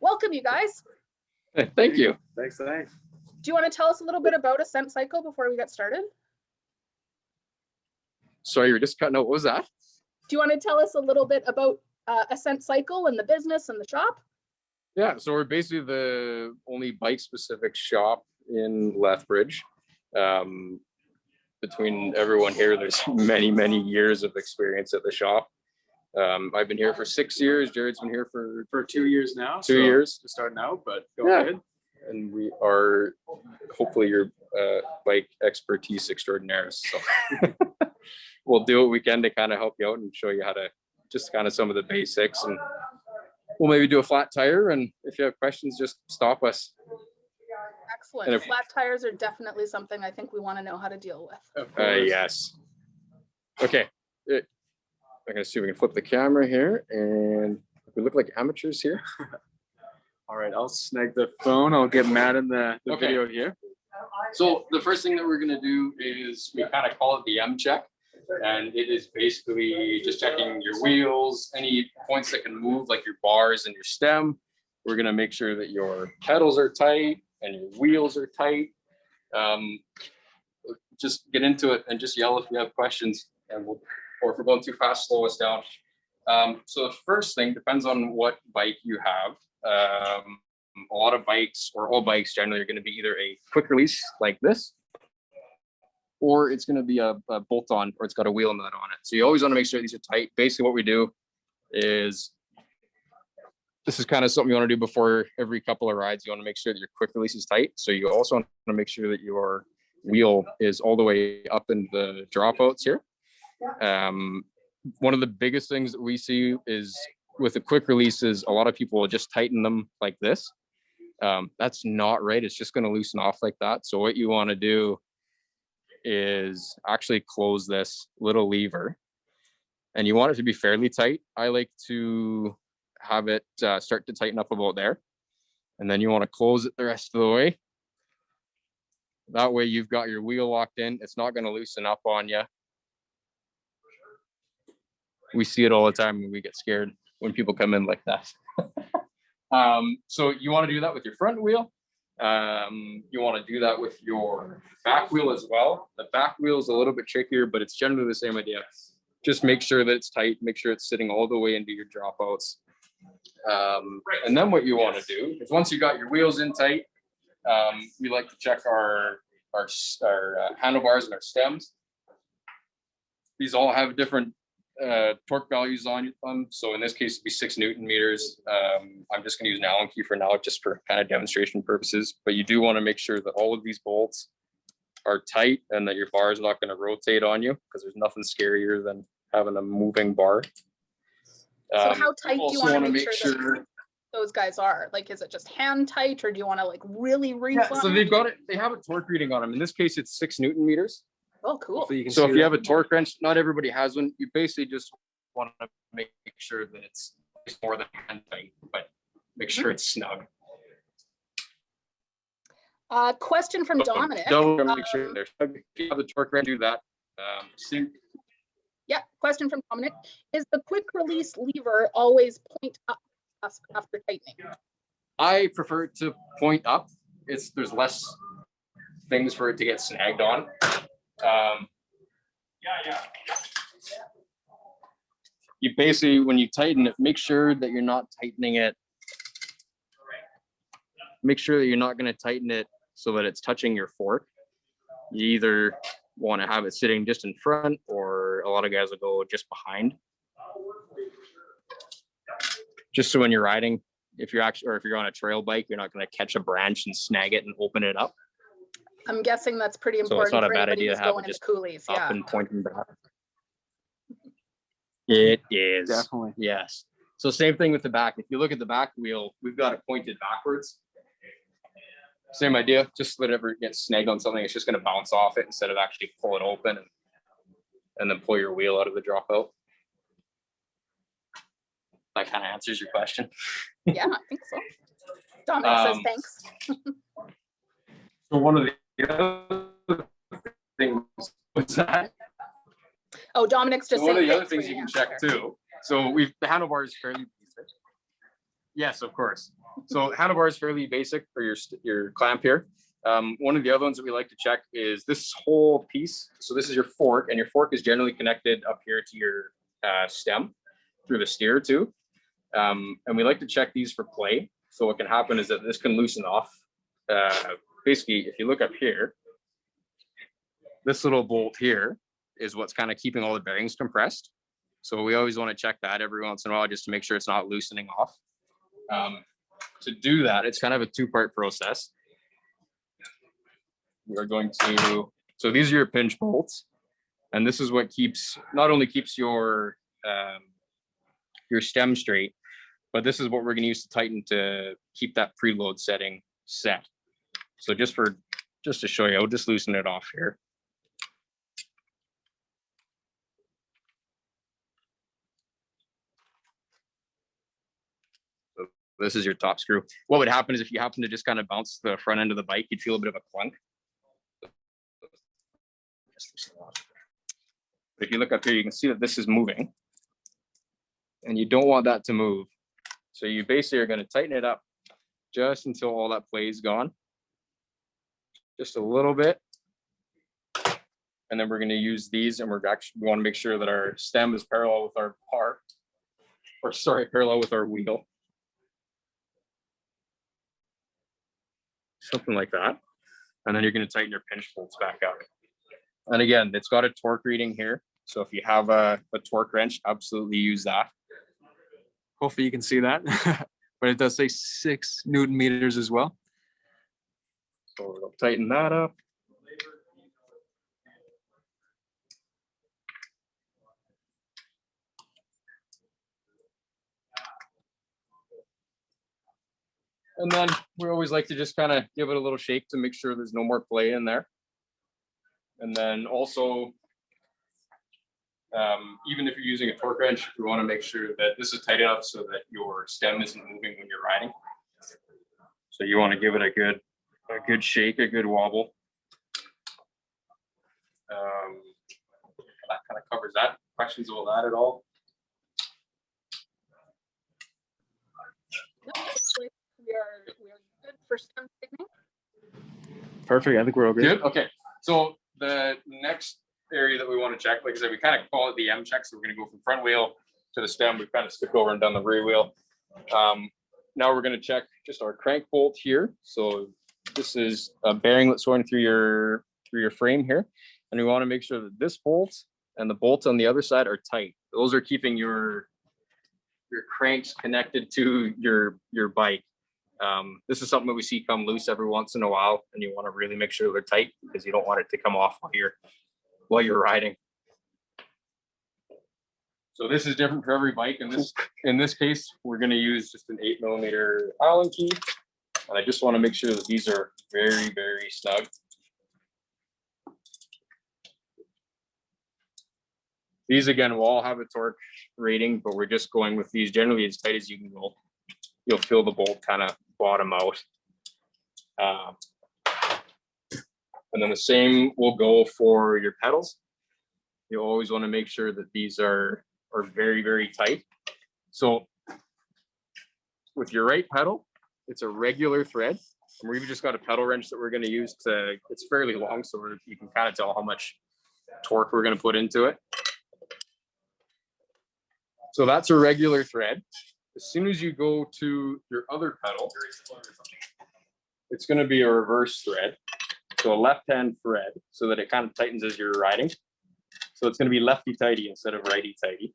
Welcome, you guys. Hey, thank you. Thanks. Do you want to tell us a little bit about Ascent Cycle before we get started? Sorry, you were just cutting out. What was that? Do you want to tell us a little bit about Ascent Cycle and the business and the shop? Yeah, so we're basically the only bike-specific shop in Lethbridge. Between everyone here, there's many years of experience at the shop. I've been here for 6 years. Jared's been here for 2 years now. 2 years. Just starting out, but go ahead. And we are hopefully your bike expertise extraordinaires. So we'll do what we can to kind of help you out and show you how to just kind of some of the basics, and we'll maybe do a flat tire. And if you have questions, just stop us. Excellent. Flat tires are definitely something I think we want to know how to deal with. Yes. Okay. I'm gonna see if we can flip the camera here, and we look like amateurs here. All right, I'll snag the phone. I'll get Matt in the Okay. video here. So the first thing that we're gonna do is we kind of call it the M check, and it is basically just checking your wheels, any points that can move, like your bars and your stem. We're gonna make sure that your pedals are tight and your wheels are tight. Just get into it and just yell if you have questions, and or if we're going too fast, slow us down. So the first thing depends on what bike you have. A lot of bikes, or all bikes generally, are going to be either a quick release like this, or it's going to be a bolt-on, or it's got a wheel nut on it. So you always want to make sure these are tight. Basically what we do is, this is kind of something you want to do before every couple of rides. You want to make sure that your quick release is tight. So you also want to make sure that your wheel is all the way up in the dropouts here. One of the biggest things that we see is with the quick releases, a lot of people will just tighten them like this. That's not right. It's just going to loosen off like that. So what you want to do is actually close this little lever, and you want it to be fairly tight. I like to have it start to tighten up about there, and then you want to close it the rest of the way. That way you've got your wheel locked in. It's not going to loosen up on you. We see it all the time when we get scared when people come in like that. So you want to do that with your front wheel. You want to do that with your back wheel as well. The back wheel is a little bit trickier, but it's generally the same idea. Just make sure that it's tight. Make sure it's sitting all the way into your dropouts. And then what you want to do is, once you got your wheels in tight, we like to check our handlebars and our stems. These all have different torque values on them. So in this case, it'd be 6 Newton meters. I'm just going to use an Allen key for now, just for kind of demonstration purposes. But you do want to make sure that all of these bolts are tight and that your bar is not going to rotate on you, because there's nothing scarier than having a moving bar. So how tight do you want to make sure that those guys are? Like, is it just hand tight, or do you want to like really refine? So they've got it. They have a torque reading on them. In this case, it's 6 Newton meters. Oh, cool. So if you have a torque wrench, not everybody has one. You basically just want to make sure that it's more than hand tight, but make sure it's snug. Question from Dominic. Don't make sure they're snug. If you have the torque wrench, do that. Yeah, question from Dominic. Is the quick release lever always point up after tightening? I prefer it to point up. There's less things for it to get snagged on. You basically, when you tighten it, make sure that you're not tightening it. Make sure that you're not going to tighten it so that it's touching your fork. You either want to have it sitting just in front, or a lot of guys will go just behind. Just so when you're riding, if you're on a trail bike, you're not going to catch a branch and snag it and open it up. I'm guessing that's pretty important. So it's not a for bad anybody idea who's to have going it just into coulees. up Yeah. and pointing back. It is. Definitely. Yes. So same thing with the back. If you look at the back wheel, we've got it pointed backwards. Same idea. Just whenever it gets snagged on something, it's just going to bounce off it instead of actually pull it open and then pull your wheel out of the dropout. That kind of answers your question. Yeah, I think so. Dominic says thanks. So one of the other things was that. Oh, Dominic's just So one of saying the other thanks things for you your can check answer. too. So the handlebars fairly basic. Yes, of course. So handlebar is fairly basic for your clamp here. One of the other ones that we like to check is this whole piece. So this is your fork, and your fork is generally connected up here to your stem through the steer too. And we like to check these for play. So what can happen is that this can loosen off. Basically, if you look up here, this little bolt here is what's kind of keeping all the bearings compressed. So we always want to check that every once in a while just to make sure it's not loosening off. To do that, it's kind of a two-part process. We're going to, so these are your pinch bolts, and this is what keeps, not only keeps your stem straight, but this is what we're going to use to tighten to keep that preload setting set. So just to show you, I'll just loosen it off here. So this is your top screw. What would happen is if you happen to just kind of bounce the front end of the bike, you'd feel a bit of a clunk. But if you look up here, you can see that this is moving, and you don't want that to move. So you basically are going to tighten it up just until all that play is gone. Just a little bit. And then we're going to use these, and we want to make sure that our stem is parallel with our bar, or sorry, parallel with our wheel. Something like that. And then you're going to tighten your pinch bolts back up. And again, it's got a torque reading here. So if you have a torque wrench, absolutely use that. Hopefully you can see that, but it does say 6 Newton meters as well. So we'll tighten that up. And then we always like to just kind of give it a little shake to make sure there's no more play in there. And then also, even if you're using a torque wrench, we want to make sure that this is tight enough so that your stem isn't moving when you're riding. So you want to give it a good shake, a good wobble. That kind of covers that. Questions about that at all? No, actually, we are good for stem tightening. Perfect. I think we're all good. Good. Okay. So the next area that we want to check, like I said, we kind of call it the M check. So we're going to go from front wheel to the stem. We've kind of skipped over and done the rear wheel. Now we're going to check just our crank bolt here. So this is a bearing that's going through your frame here, and we want to make sure that this bolt and the bolts on the other side are tight. Those are keeping your cranks connected to your bike. This is something that we see come loose every once in a while, and you want to really make sure they're tight because you don't want it to come off while you're riding. So this is different for every bike. In this case, we're going to use just an 8mm Allen key, and I just want to make sure that these are very, very snug. These again will all have a torque rating, but we're just going with these generally as tight as you can go. You'll feel the bolt kind of bottom out. And then the same will go for your pedals. You always want to make sure that these are very, very tight. So with your right pedal, it's a regular thread. And we've just got a pedal wrench that we're going to use it's fairly long, so you can kind of tell how much torque we're going to put into it. So that's a regular thread. As soon as you go to your other pedal, it's going to be a reverse thread. So a left-hand thread so that it kind of tightens as you're riding. So it's going to be lefty-tighty instead of righty-tighty.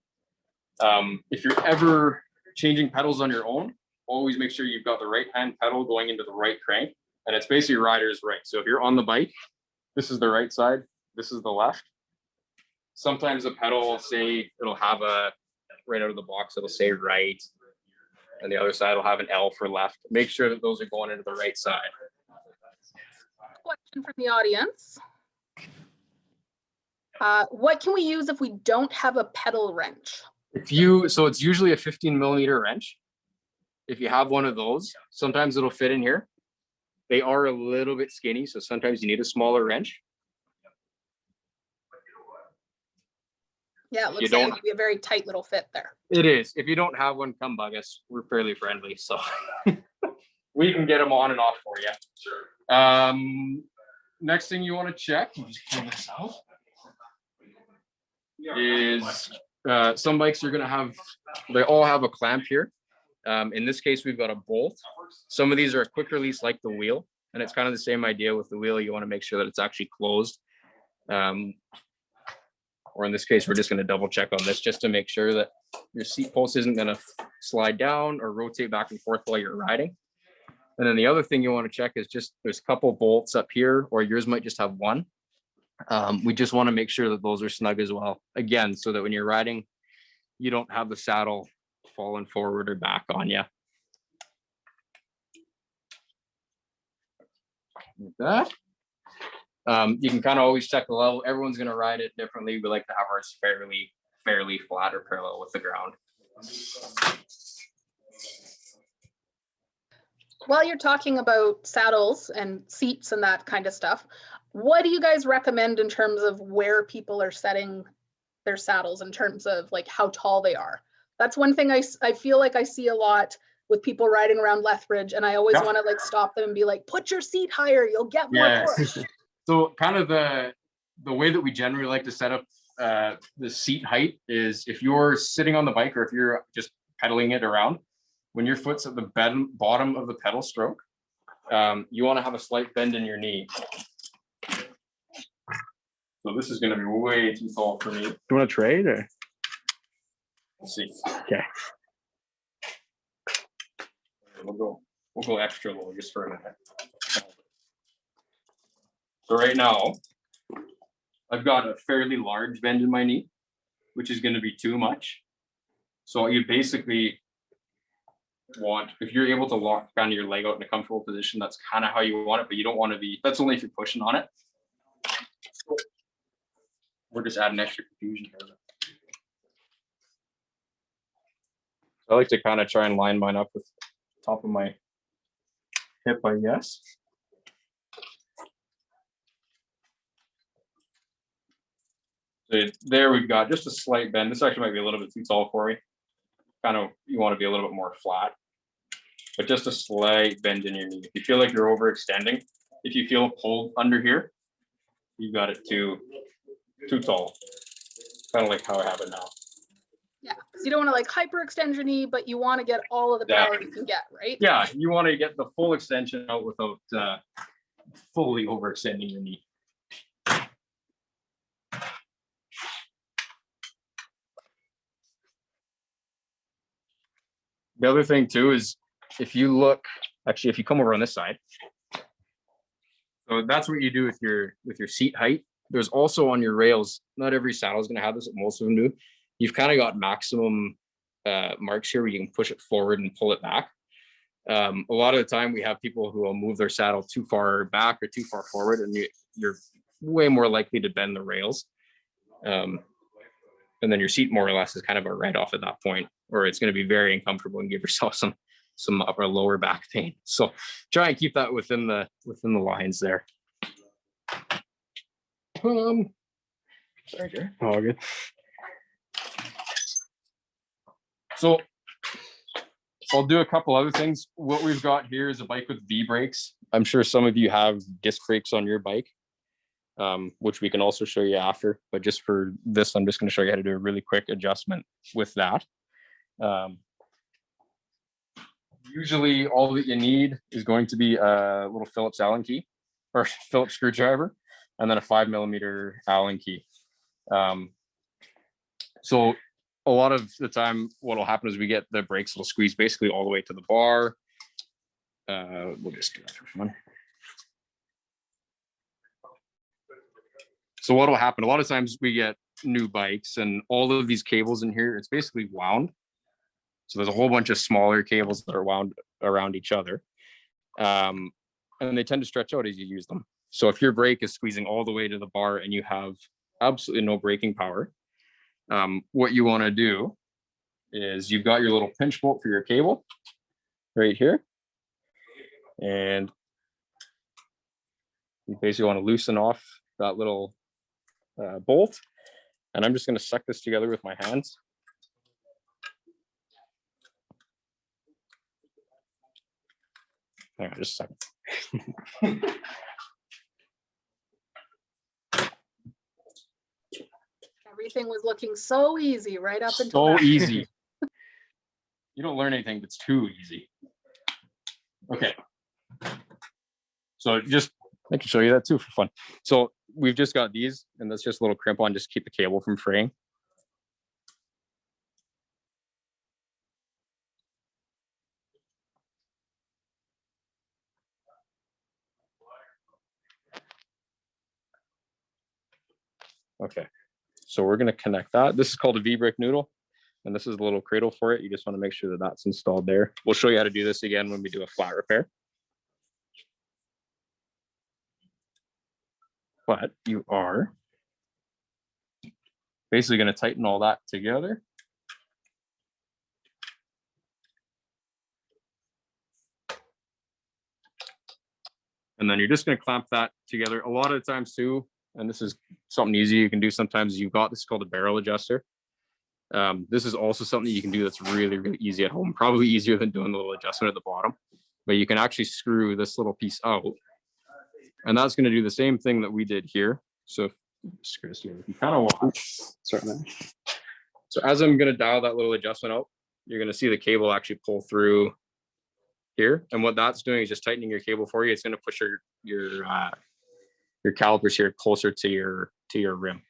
If you're ever changing pedals on your own, always make sure you've got the right-hand pedal going into the right crank. And it's basically rider's right. So if you're on the bike, this is the right side, this is the left. Sometimes the pedal will say, it'll have right out of the box, it'll say right. And the other side will have an L for left. Make sure that those are going into the right side. Question from the audience. What can we use if we don't have a pedal wrench? So it's usually a 15mm wrench. If you have one of those, sometimes it'll fit in here. They are a little bit skinny, so sometimes you need a smaller wrench. Yeah, it looks like it'd be a very tight little fit there. It is. If you don't have one, come bug us. We're fairly friendly. So We can get them on and off for you. Sure. Next thing you want to check, you just pull this out, is some bikes are going to have, they all have a clamp here. In this case, we've got a bolt. Some of these are a quick release like the wheel, and it's kind of the same idea with the wheel. You want to make sure that it's actually closed. Or in this case, we're just going to double check on this just to make sure that your seat post isn't going to slide down or rotate back and forth while you're riding. And then the other thing you want to check is just there's a couple bolts up here, or yours might just have one. We just want to make sure that those are snug as well. Again, so that when you're riding, you don't have the saddle falling forward or back on you. Like that. You can kind of always check the level. Everyone's going to ride it differently. We like to have ours fairly flat or parallel with the ground. While you're talking about saddles and seats and that kind of stuff, what do you guys recommend in terms of where people are setting their saddles in terms of like how tall they are? That's one thing I feel like I see a lot with people riding around Lethbridge, and I always want to like stop them and be like, put your seat higher, you'll get more push. So kind of the way that we generally like to set up the seat height is if you're sitting on the bike or if you're just pedaling it around, when your foot's at the bottom of the pedal stroke, you want to have a slight bend in your knee. So this is going to be way too tall for me. Do you want to trade or? Let's see. Okay. We'll go extra low just for a minute. So right now, I've got a fairly large bend in my knee, which is going to be too much. So you basically want, if you're able to lock kind of your leg out in a comfortable position, that's kind of how you want it, but you don't want to be, that's only if you're pushing on it. We're just adding extra confusion here. I like to kind of try and line mine up with the top of my hip, I guess. So there we've got just a slight bend. This actually might be a little bit too tall for me. Kind of, you want to be a little bit more flat, but just a slight bend in your knee. If you feel like you're overextending, if you feel pulled under here, you've got it too tall. Kind of like how I have it now. Yeah, because you don't want to like hyperextend your knee, but you want to get all of the power you can get, right? Yeah, you want to get the full extension out without fully overextending your knee. The other thing too is if you look, actually, if you come over on this side, so that's what you do with your seat height. There's also on your rails, not every saddle is going to have this, but most of them do. You've kind of got maximum marks here where you can push it forward and pull it back. A lot of the time we have people who will move their saddle too far back or too far forward, and you're way more likely to bend the rails. And then your seat more or less is kind of a write-off at that point, or it's going to be very uncomfortable and give yourself some upper or lower back pain. So try and keep that within the lines there. Sorry, Jerry. Oh, good. So I'll do a couple other things. What we've got here is a bike with V brakes. I'm sure some of you have disc brakes on your bike, which we can also show you after. But just for this, I'm just going to show you how to do a really quick adjustment with that. Usually all that you need is going to be a little Phillips Allen key or Phillips screwdriver, and then a 5mm Allen key. So a lot of the time, what will happen is we get the brakes will squeeze basically all the way to the bar. We'll just do that for fun. So what will happen? A lot of times we get new bikes and all of these cables in here, it's basically wound. So there's a whole bunch of smaller cables that are wound around each other. And they tend to stretch out as you use them. So if your brake is squeezing all the way to the bar and you have absolutely no braking power, what you want to do is you've got your little pinch bolt for your cable right here. And you basically want to loosen off that little bolt. And I'm just going to suck this together with my hands. Hang on just a second. Everything was looking so easy right up until So that. easy. You don't learn anything that's too easy. Okay. So just, I can show you that too for fun. So we've just got these, and that's just a little crimp on, just keep the cable from fraying. Okay, so we're going to connect that. This is called a V-brick noodle, and this is the little cradle for it. You just want to make sure that that's installed there. We'll show you how to do this again when we do a flat repair. But you are basically going to tighten all that together. And then you're just going to clamp that together. A lot of the times too, and this is something easy you can do sometimes, you've got this called a barrel adjuster. This is also something you can do that's really, really easy at home, probably easier than doing the little adjustment at the bottom. But you can actually screw this little piece out. And that's going to do the same thing that we did here. So if screw this here, you can kind of watch. Sorry, man. So as I'm going to dial that little adjustment out, you're going to see the cable actually pull through here. And what that's doing is just tightening your cable for you. It's going to push your calipers here closer to your rim.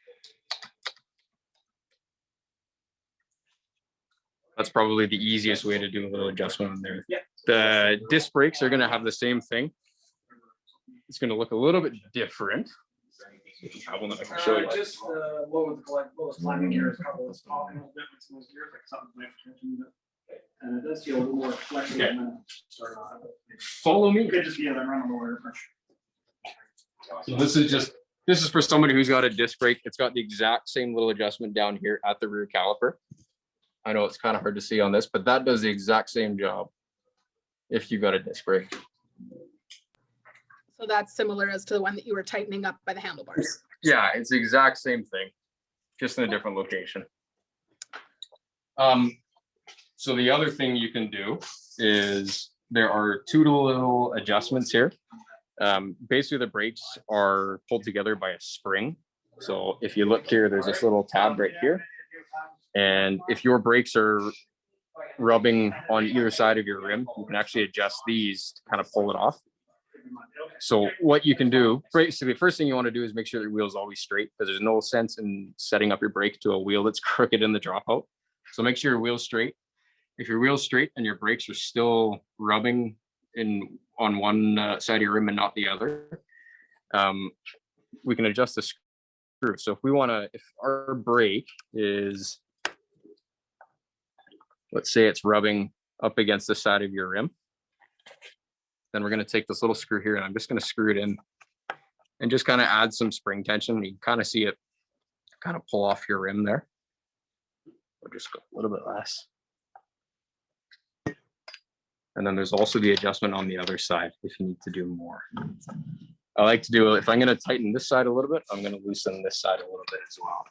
That's probably the easiest way to do a little adjustment on there. The disc brakes are going to have the same thing. It's going to look a little bit different. I will not show you. Just what was climbing here is a couple of small difference in those gears, like something like and it does feel a little more flexible. Okay. Than Follow me. it could just be that I'm running the wire pressure. So this is for somebody who's got a disc brake. It's got the exact same little adjustment down here at the rear caliper. I know it's kind of hard to see on this, but that does the exact same job if you've got a disc brake. So that's similar as to the one that you were tightening up by the handlebars. Yeah, it's the exact same thing, just in a different location. So the other thing you can do is there are two little adjustments here. Basically, the brakes are pulled together by a spring. So if you look here, there's this little tab right here. And if your brakes are rubbing on either side of your rim, you can actually adjust these to kind of pull it off. So what you can do, basically, the first thing you want to do is make sure your wheel is always straight, because there's no sense in setting up your brake to a wheel that's crooked in the dropout. So make sure your wheel's straight. If your wheel's straight and your brakes are still rubbing on one side of your rim and not the other, we can adjust the screw. So if we want to, if our brake is, let's say it's rubbing up against the side of your rim, then we're going to take this little screw here and I'm just going to screw it in and just kind of add some spring tension. You can kind of see it kind of pull off your rim there. Or just go a little bit less. And then there's also the adjustment on the other side if you need to do more. I like to do, if I'm going to tighten this side a little bit, I'm going to loosen this side a little bit as well.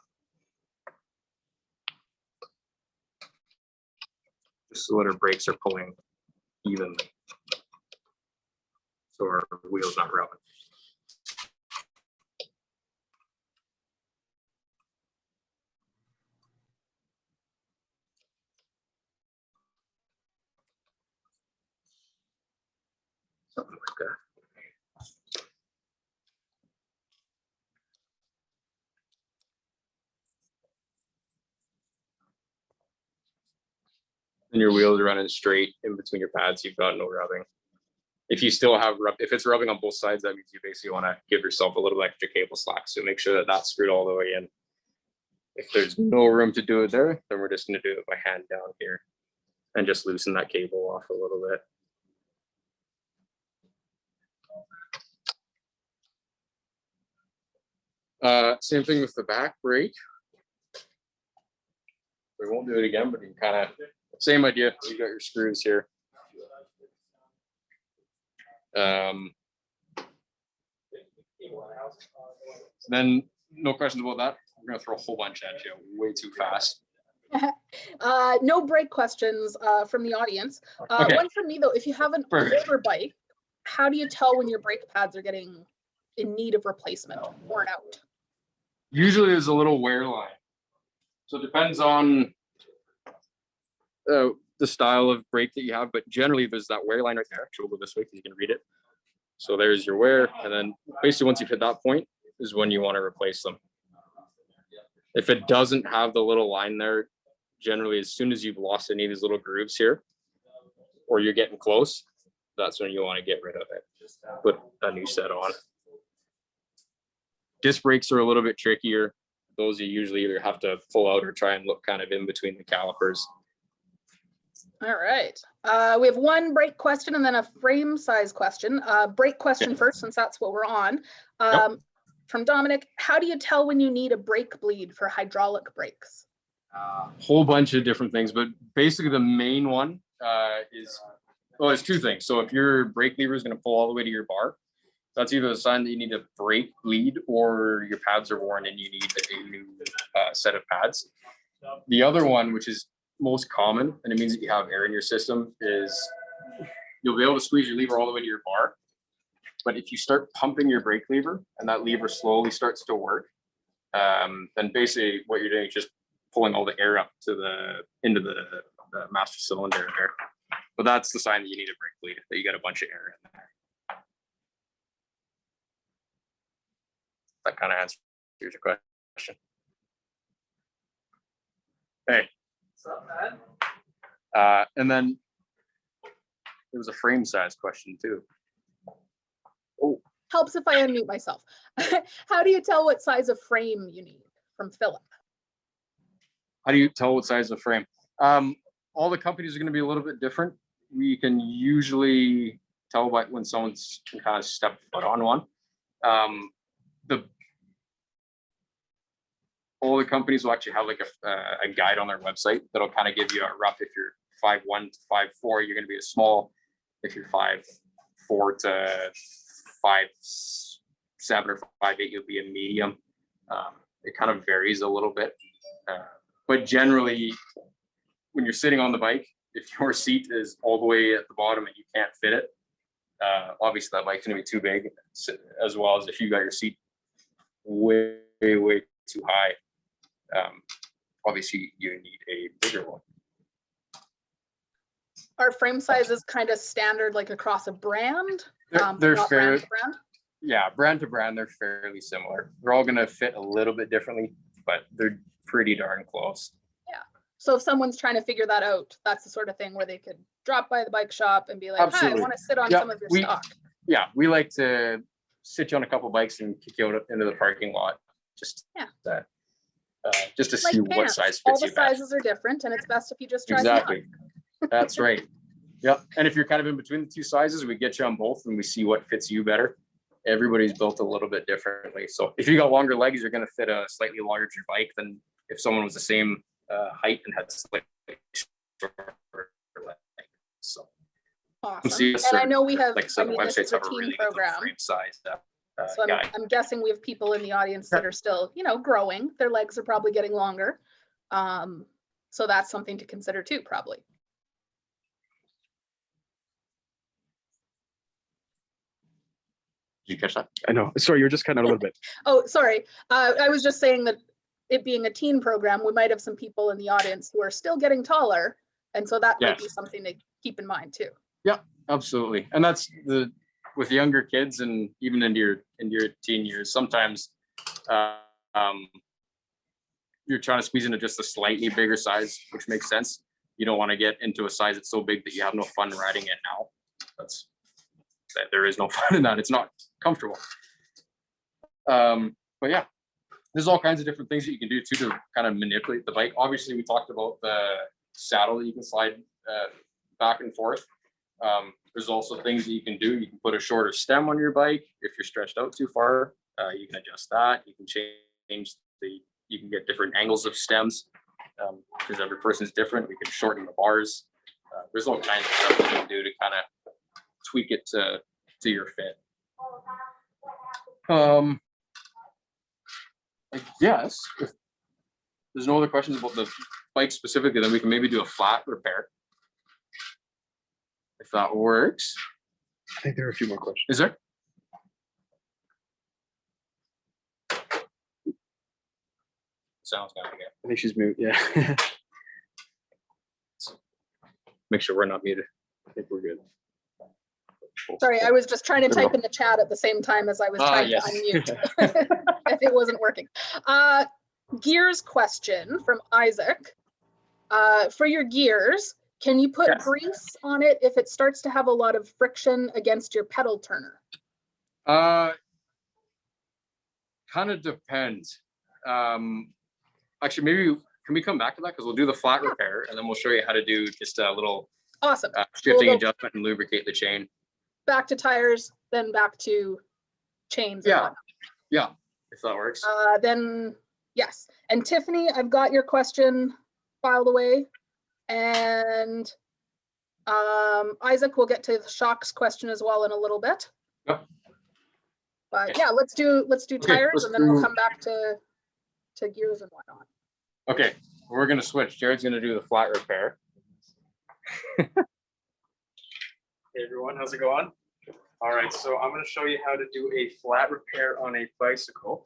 Just so that our brakes are pulling evenly. So our wheel's not rubbing. Something like that. And your wheels are running straight in between your pads, you've got no rubbing. If you still have if it's rubbing on both sides, that means you basically want to give yourself a little extra cable slack. So make sure that that's screwed all the way in. If there's no room to do it there, then we're just going to do it by hand down here and just loosen that cable off a little bit. Same thing with the back brake. We won't do it again, but you can kind of, same idea. You got your screws here. Then no questions about that. We're gonna throw a whole bunch at you way too fast. No break questions from the audience. Okay. One from me though, if you have an older bike how do you tell when your brake pads are getting in need of replacement, worn out? Usually there's a little wear line. So it depends on the style of brake that you have, but generally there's that wear line right there. Actually, we'll go this way because you can read it. So there's your wear, and then basically once you've hit that point is when you want to replace them. If it doesn't have the little line there, generally as soon as you've lost any of these little grooves here, or you're getting close, that's when you want to get rid of it. Put a new set on. Disc brakes are a little bit trickier. Those you usually either have to pull out or try and look kind of in between the calipers. All right. We have one brake question and then a frame size question. Brake question first, since that's what we're on. From Dominic, how do you tell when you need a brake bleed for hydraulic brakes? Whole bunch of different things, but basically the main one is, well, it's two things. So if your brake lever is going to pull all the way to your bar, that's either a sign that you need a brake bleed or your pads are worn and you need a new set of pads. The other one, which is most common, and it means that you have air in your system, is you'll be able to squeeze your lever all the way to your bar. But if you start pumping your brake lever and that lever slowly starts to work, then basically what you're doing is just pulling all the air up to into the master cylinder there. But that's the sign that you need a brake bleed, that you got a bunch of air in there. That kind of answers your question. Hey. And then there was a frame size question too. Oh. Helps if I unmute myself. How do you tell what size of frame you need? From Philip. How do you tell what size of frame? All the companies are going to be a little bit different. We can usually tell by when someone's can kind of step foot on one. All the companies will actually have like a guide on their website that'll kind of give you a rough, if you're 5'1" to 5'4", you're going to be a small. If you're 5'4" to 5'7" or 5'8", you'll be a medium. It kind of varies a little bit. But generally, when you're sitting on the bike, if your seat is all the way at the bottom and you can't fit it, obviously that bike's going to be too big, as well as if you got your seat way too high. Obviously you need a bigger one. Are frame sizes kind of standard like across a brand? They're not fair. brand to brand? Yeah, brand to brand, they're fairly similar. They're all going to fit a little bit differently, but they're pretty darn close. Yeah. So if someone's trying to figure that out, that's the sort of thing where they could drop by the bike shop and be like, Absolutely. hi, I want to sit on some of your stock. Yeah, we like to sit you on a couple bikes and kick you out into the parking lot. Just to Like see pants. what size All fits the you best. sizes are different, and it's best if you just try Exactly. That's right. Yep. And if you're kind of in between the two sizes, we get you on both and we see what fits you better. Everybody's built a little bit differently. So if you got longer legs, you're going to fit a slightly larger bike than if someone was the same height and had slightly shorter legs. So awesome. And I know we have, like I said, the this is websites a have a team really program. good frame size. So I'm guessing we have people in the audience that are still, growing. Their legs are probably getting longer. So that's something to consider too, probably. Did you catch that? I know. Sorry, you're just cutting out a little bit. Oh, sorry. I was just saying that it being a teen program, we might have some people in the audience who are still getting taller. And so that might be something to keep in mind too. Yeah, absolutely. And that's with younger kids and even into your teen years, sometimes you're trying to squeeze into just a slightly bigger size, which makes sense. You don't want to get into a size that's so big that you have no fun riding it now. There is no fun in that. It's not comfortable. But yeah, there's all kinds of different things that you can do too to kind of manipulate the bike. Obviously, we talked about the saddle that you can slide back and forth. There's also things that you can do. You can put a shorter stem on your bike. If you're stretched out too far, you can adjust that. You can change you can get different angles of stems because every person's different. We can shorten the bars. There's all kinds of stuff you can do to kind of tweak it to your fit. I guess if there's no other questions about the bike specifically, then we can maybe do a flat repair. If that works. I think there are a few more questions. Is there? Sounds kind of good. I think she's mute. Yeah. Make sure we're not muted. I think we're good. Sorry, I was just trying to There we type go. in the chat at the same time as I was Ah, trying yes. to unmute. And it wasn't working. Gears question from Isaac. For your gears, can you put Yes. grease on it if it starts to have a lot of friction against your pedal turner? Kind of depends. Actually, maybe can we come back to that, because we'll do the flat repair and then we'll show you how to do just a little Awesome. shifting go- adjustment and lubricate the chain. Back to tires, then back to chains. And Yeah. whatnot. Yeah, if that works. Then yes. And Tiffany, I've got your question filed away. And Isaac, we'll get to the shocks question as well in a little bit. Yep. But yeah, let's do tires, let's and then we'll do- come back to gears and whatnot. Okay, we're gonna switch. Jared's gonna do the flat repair. Hey everyone, how's it going? All right, so I'm going to show you how to do a flat repair on a bicycle.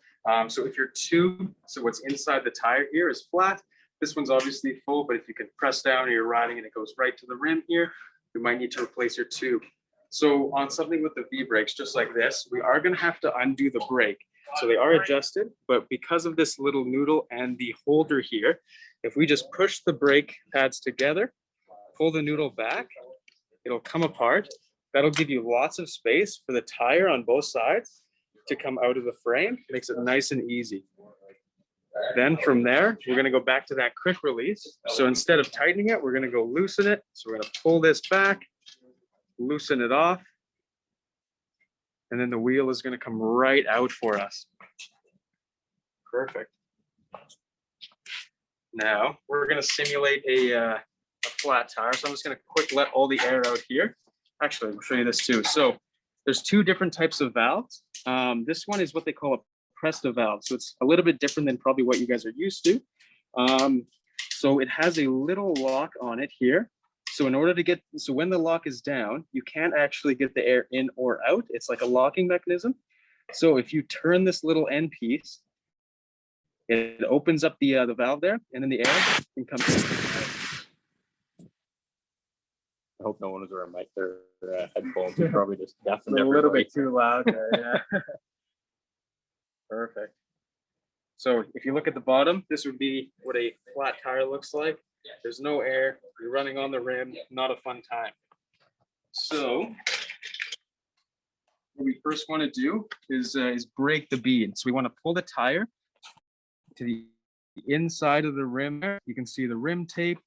So if your tube, so what's inside the tire here is flat. This one's obviously full, but if you can press down and you're riding and it goes right to the rim here, you might need to replace your tube. So on something with the V brakes, just like this, we are going to have to undo the brake. So they are adjusted, but because of this little noodle and the holder here, if we just push the brake pads together, pull the noodle back, it'll come apart. That'll give you lots of space for the tire on both sides to come out of the frame. Makes it nice and easy. Then from there, we're going to go back to that quick release. So instead of tightening it, we're going to go loosen it. So we're going to pull this back, loosen it off, and then the wheel is going to come right out for us. Perfect. Now we're going to simulate a flat tire. So I'm just going to quick let all the air out here. Actually, we'll show you this too. So there's two different types of valves. This one is what they call a Presta valve. So it's a little bit different than probably what you guys are used to. So it has a little lock on it here. So in order to get, so when the lock is down, you can't actually get the air in or out. It's like a locking mechanism. So if you turn this little end piece, it opens up the valve there, and then the air can come in. I hope no one was wearing their headphones. They're probably just deafened A little everybody. bit too loud there, yeah. Perfect. So if you look at the bottom, this would be what a flat tire looks like. There's no air, you're running on the rim, not a fun time. So what we first want to do is break the bead. So we want to pull the tire to the inside of the rim there. You can see the rim tape.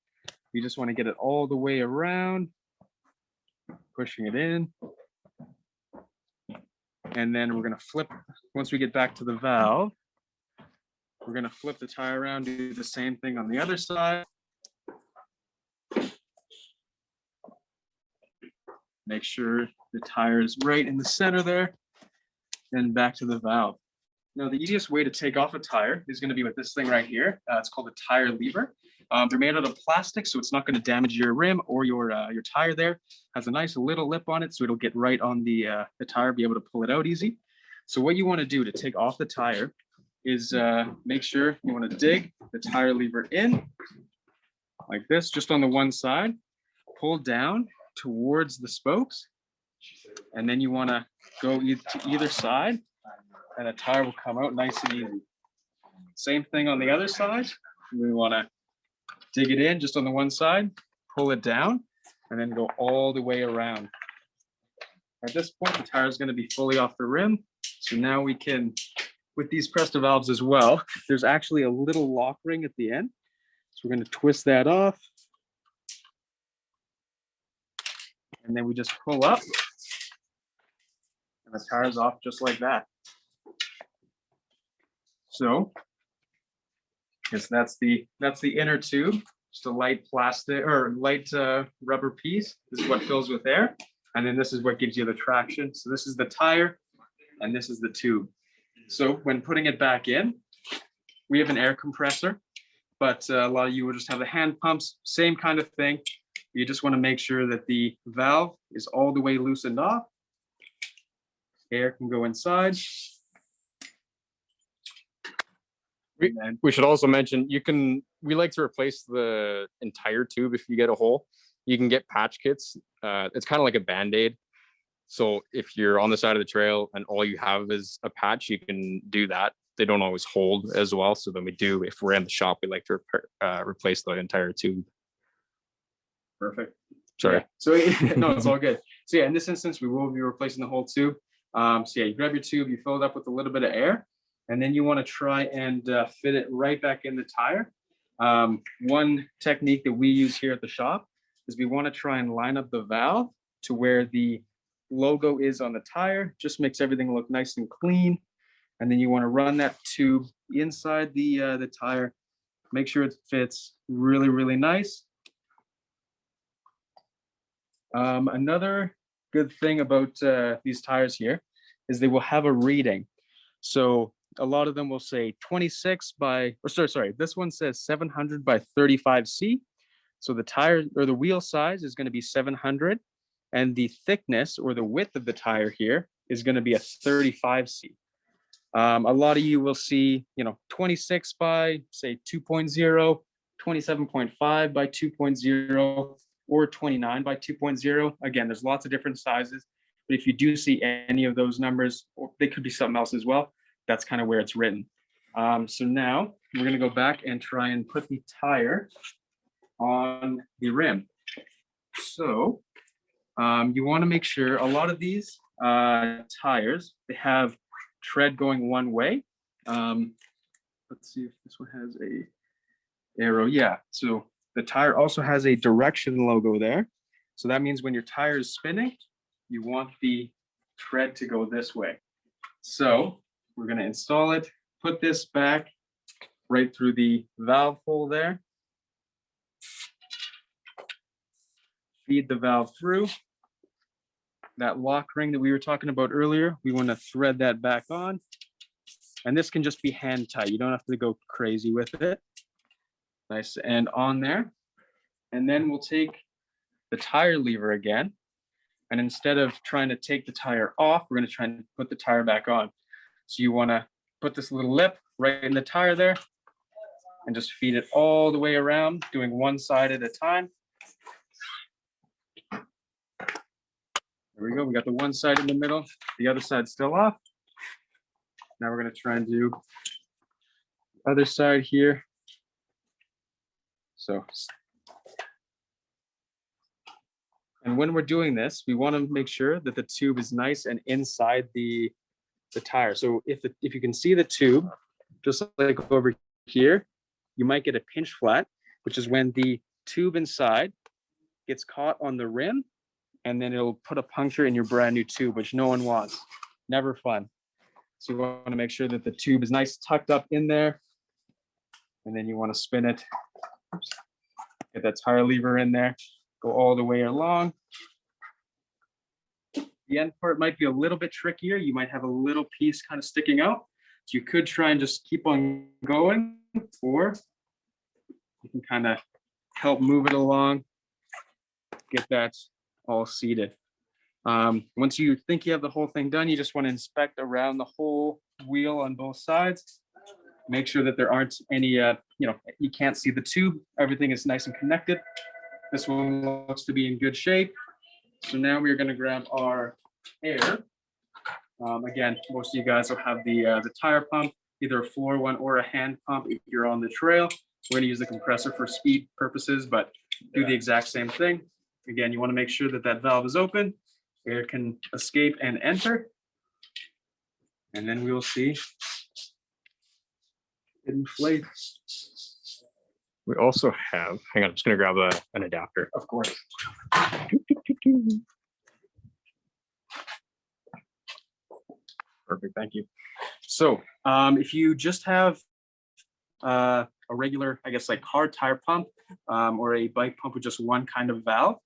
You just want to get it all the way around, pushing it in. And then we're going to flip, once we get back to the valve, we're going to flip the tire around, do the same thing on the other side. Make sure the tire is right in the center there, then back to the valve. Now, the easiest way to take off a tire is going to be with this thing right here. It's called a tire lever. They're made out of plastic, so it's not going to damage your rim or your tire there. Has a nice little lip on it, so it'll get right on the tire, be able to pull it out easy. So what you want to do to take off the tire is make sure you want to dig the tire lever in like this, just on the one side, pull down towards the spokes, and then you want to go to either side, and the tire will come out nice and easy. Same thing on the other side. We want to dig it in just on the one side, pull it down, and then go all the way around. At this point, the tire is going to be fully off the rim. So now we can, with these Presta valves as well, there's actually a little lock ring at the end. So we're going to twist that off. And then we just pull up, and the tire is off just like that. So, because that's the inner tube, just a light plastic or light rubber piece. This is what fills with air, and then this is what gives you the traction. So this is the tire, and this is the tube. So when putting it back in, we have an air compressor, but a lot of you will just have the hand pumps, same kind of thing. You just want to make sure that the valve is all the way loosened off, air can go inside. We should also mention we like to replace the entire tube if you get a hole. You can get patch kits. It's kind of like a Band-Aid. So if you're on the side of the trail and all you have is a patch, you can do that. They don't always hold as well. So then if we're in the shop, we like to replace the entire tube. Perfect. Sorry. Yeah. So no, it's all good. So yeah, in this instance, we will be replacing the whole tube. So yeah, you grab your tube, you fill it up with a little bit of air, and then you want to try and fit it right back in the tire. One technique that we use here at the shop is we want to try and line up the valve to where the logo is on the tire. Just makes everything look nice and clean. And then you want to run that tube inside the tire. Make sure it fits really, really nice. Another good thing about these tires here is they will have a reading. So a lot of them will say 26 by, or sorry, this one says 700 by 35C. So the tire or the wheel size is going to be 700, and the thickness or the width of the tire here is going to be a 35C. A lot of you will see, 26 by say 2.0, 27.5 by 2.0, or 29 by 2.0. Again, there's lots of different sizes, but if you do see any of those numbers, or they could be something else as well, that's kind of where it's written. So now we're going to go back and try and put the tire on the rim. So you want to make sure a lot of these tires, they have tread going one way. Let's see if this one has a arrow. Yeah, so the tire also has a direction logo there. So that means when your tire is spinning, you want the tread to go this way. So we're going to install it, put this back right through the valve hole there. Feed the valve through. That lock ring that we were talking about earlier, we want to thread that back on. And this can just be hand tight. You don't have to go crazy with it. Nice and on there. And then we'll take the tire lever again. And instead of trying to take the tire off, we're going to try and put the tire back on. So you want to put this little lip right in the tire there and just feed it all the way around, doing one side at a time. There we go. We got the one side in the middle, the other side still off. Now we're going to try and do the other side here. So, and when we're doing this, we want to make sure that the tube is nice and inside the tire. So if you can see the tube, just like over here, you might get a pinch flat, which is when the tube inside gets caught on the rim, and then it'll put a puncture in your brand new tube, which no one wants. Never fun. So you want to make sure that the tube is nice tucked up in there, and then you want to spin it. Oops. Get that tire lever in there, go all the way along. The end part might be a little bit trickier. You might have a little piece kind of sticking out. So you could try and just keep on going, or you can kind of help move it along, get that all seated. Once you think you have the whole thing done, you just want to inspect around the whole wheel on both sides. Make sure that there aren't any, you can't see the tube. Everything is nice and connected. This one looks to be in good shape. So now we're going to grab our air. Again, most of you guys will have the tire pump, either a floor one or a hand pump if you're on the trail. We're going to use the compressor for speed purposes, but do the exact same thing. Again, you want to make sure that that valve is open. Air can escape and enter. And then we will see it inflate. We also have, hang on, I'm just going to grab an adapter. Of course. Perfect, thank you. So if you just have a regular, I guess, like car tire pump or a bike pump with just one kind of valve,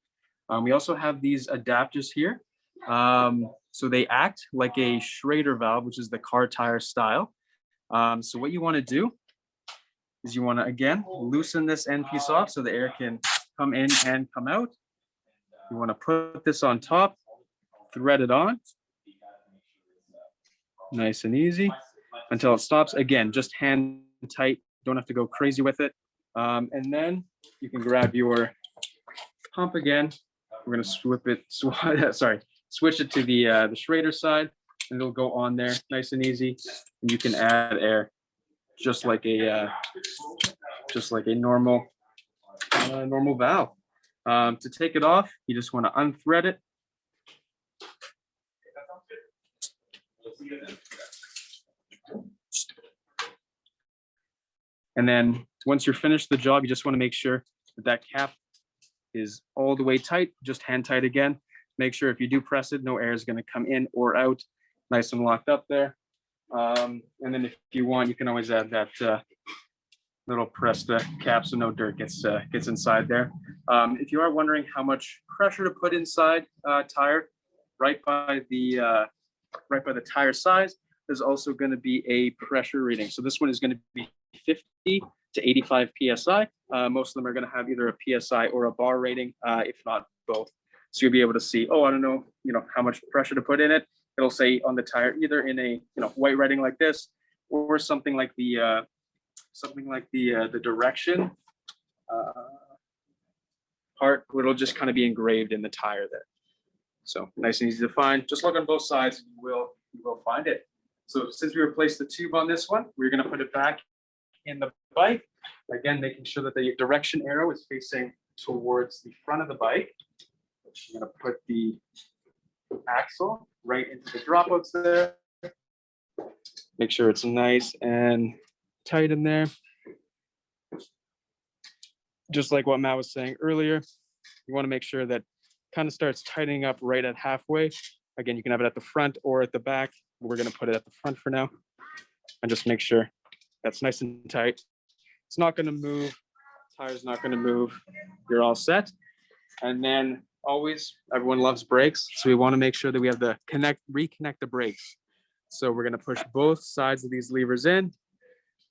we also have these adapters here. So they act like a Schrader valve, which is the car tire style. So what you want to do is you want to, again, loosen this end piece off so the air can come in and come out. You want to put this on top, thread it on. nice and easy until it stops. Again, just hand tight. Don't have to go crazy with it. And then you can grab your pump again. We're gonna switch it to the Schrader side, and it'll go on there nice and easy. And you can add air just like a normal valve. To take it off, you just want to unthread it. And then once you're finished the job, you just want to make sure that that cap is all the way tight, just hand tight again. Make sure if you do press it, no air is going to come in or out. Nice and locked up there. And then if you want, you can always add that little pressed cap so no dirt gets inside there. If you are wondering how much pressure to put inside tire, right by the tire size, there's also going to be a pressure reading. So this one is going to be 50 to 85 psi. Most of them are going to have either a psi or a bar rating, if not both. So you'll be able to see, oh, I don't know, how much pressure to put in it. It'll say on the tire either in a white writing like this, or something like the direction part. It'll just kind of be engraved in the tire there. So nice and easy to find. Just look on both sides, and you will find it. So since we replaced the tube on this one, we're going to put it back in the bike. Again, making sure that the direction arrow is facing towards the front of the bike. I'm going to put the axle right into the dropouts there. Make sure it's nice and tight in there. Just like what Matt was saying earlier, you want to make sure that kind of starts tightening up right at halfway. Again, you can have it at the front or at the back. We're going to put it at the front for now. And just make sure that's nice and tight. It's not going to move. Tire's not going to move. You're all set. And then always, everyone loves brakes. So we want to make sure that we have the reconnect the brakes. So we're going to push both sides of these levers in,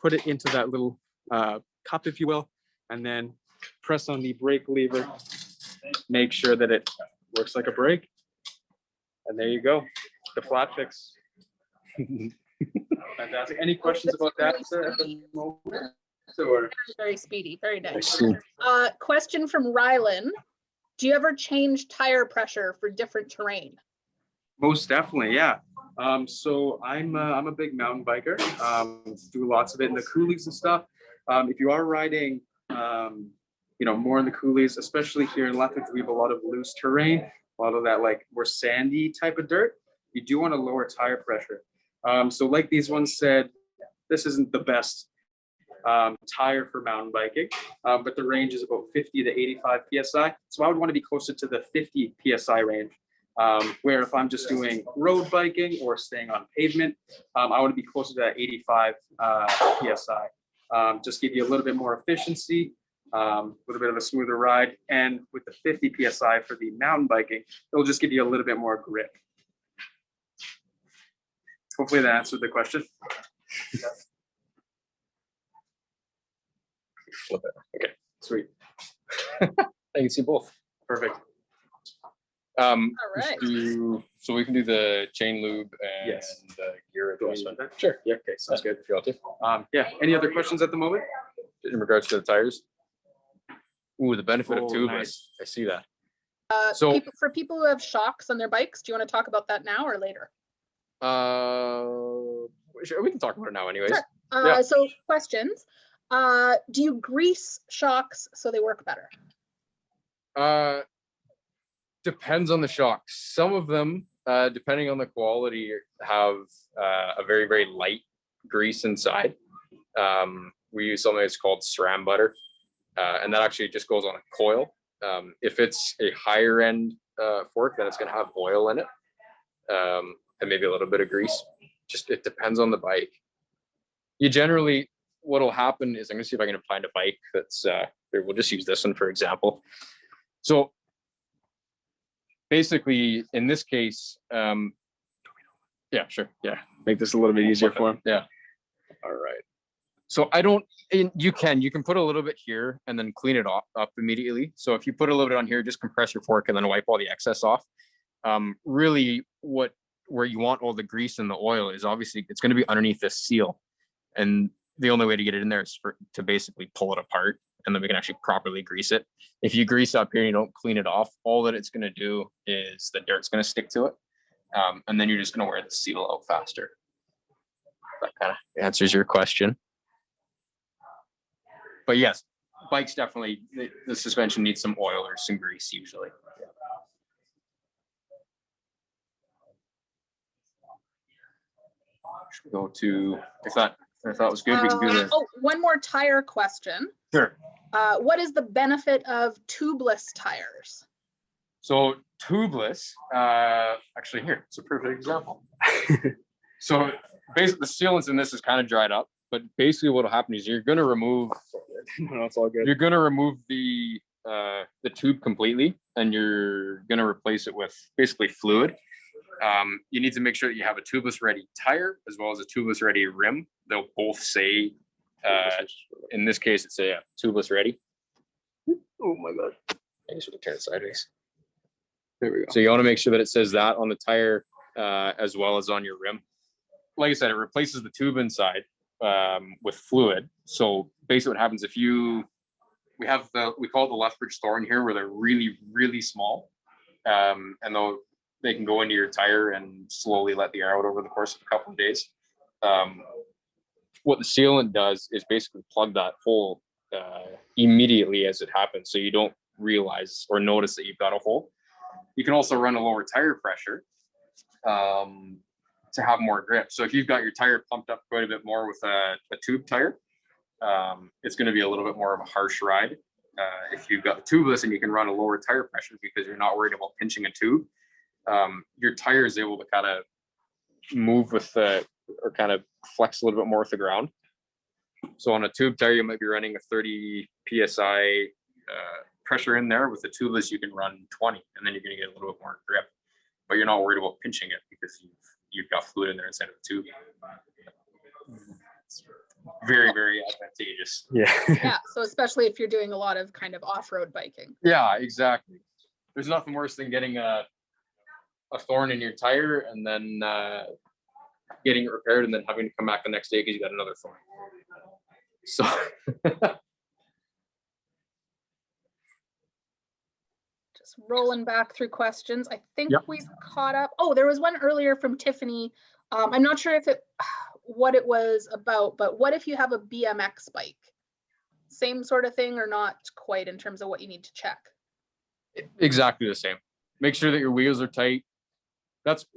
put it into that little cup, if you will, and then press on the brake lever. Make sure that it works like a brake. And there you go, the flat fix. Fantastic. Any questions about that at the moment? Or? Very speedy, very nice. Question from Rylan. Do you ever change tire pressure for different terrain? Most definitely, yeah. So I'm a big mountain biker. Do lots of it in the coulees and stuff. If you are riding, more in the coulees, especially here in Lethbridge, we have a lot of loose terrain, a lot of that more sandy type of dirt. You do want to lower tire pressure. So like these ones said, this isn't the best tire for mountain biking, but the range is about 50 to 85 psi. So I would want to be closer to the 50 psi range. Where if I'm just doing road biking or staying on pavement, I want to be closer to that 85 psi. Just give you a little bit more efficiency, a little bit of a smoother ride, and with the 50 psi for the mountain biking, it'll just give you a little bit more grip. Hopefully that answered the question. Flip it. Okay, Sweet. I can see both. Perfect. All right. So we can do the chain lube and Yes. the gear adjustment. Sure. Yeah. Okay. Sounds good. If you want to. Yeah. Any other questions at the moment? In regards to the tires. Ooh, the benefit of Oh, tubeless. nice. I see that. So For people who have shocks on their bikes, do you want to talk about that now or later? sure, we can talk about it now anyways. Sure. Yeah. So questions. Do you grease shocks so they work better? Depends on the shocks. Some of them, depending on the quality, have a very, very light grease inside. We use something that's called SRAM butter, and that actually just goes on a coil. If it's a higher end fork, then it's going to have oil in it, and maybe a little bit of grease. Just it depends on the bike. You generally, what'll happen is, I'm going to see if I can find a bike that's we'll just use this one for example. So basically, in this case, yeah, sure, yeah, Make this a little bit easier for him. yeah. All right. So you can put a little bit here and then clean it up immediately. So if you put a little bit on here, just compress your fork and then wipe all the excess off. Really, what where you want all the grease and the oil is obviously it's going to be underneath this seal. And the only way to get it in there is to basically pull it apart, and then we can actually properly grease it. If you grease up here and you don't clean it off, all that it's going to do is the dirt's going to stick to it. And then you're just going to wear the seal out faster. That kind of answers your question. But yes, bikes definitely, the suspension needs some oil or some grease usually. Should we go to, if that was good, we can do this. Oh, one more tire question. Sure. What is the benefit of tubeless tires? So tubeless, actually here, it's a perfect example. So basically the sealants in this is kind of dried up, but basically what will happen is you're going to remove, No, it's all good. you're going to remove the tube completely, and you're going to replace it with basically fluid. You need to make sure that you have a tubeless ready tire as well as a tubeless ready rim. They'll both say, in this case, it's a tubeless ready. Oh my God. I guess we can turn it sideways. There we go. So you want to make sure that it says that on the tire as well as on your rim. Like I said, it replaces the tube inside with fluid. So basically what happens if we call it the Lethbridge Thorn here, where they're really, really small. And they can go into your tire and slowly let the air out over the course of a couple of days. What the sealant does is basically plug that hole immediately as it happens, so you don't realize or notice that you've got a hole. You can also run a lower tire pressure to have more grip. So if you've got your tire pumped up quite a bit more with a tube tire, it's going to be a little bit more of a harsh ride. If you've got the tubeless and you can run a lower tire pressure because you're not worried about pinching a tube, your tire is able to kind of move with or kind of flex a little bit more with the ground. So on a tube tire, you might be running a 30 PSI pressure in there. With the tubeless, you can run 20, and then you're going to get a little bit more grip, but you're not worried about pinching it because you've got fluid in there instead of the tube. It's very, very advantageous. Yeah. Yeah, so especially if you're doing a lot of kind of off-road biking. Yeah, exactly. There's nothing worse than getting a thorn in your tire and then getting it repaired and then having to come back the next day because you got another thorn. So Just rolling back through questions. I think Yep. we've caught up. Oh, there was one earlier from Tiffany. I'm not sure what it was about, but what if you have a BMX bike? Same sort of thing or not quite in terms of what you need to check? exactly the same. Make sure that your wheels are tight.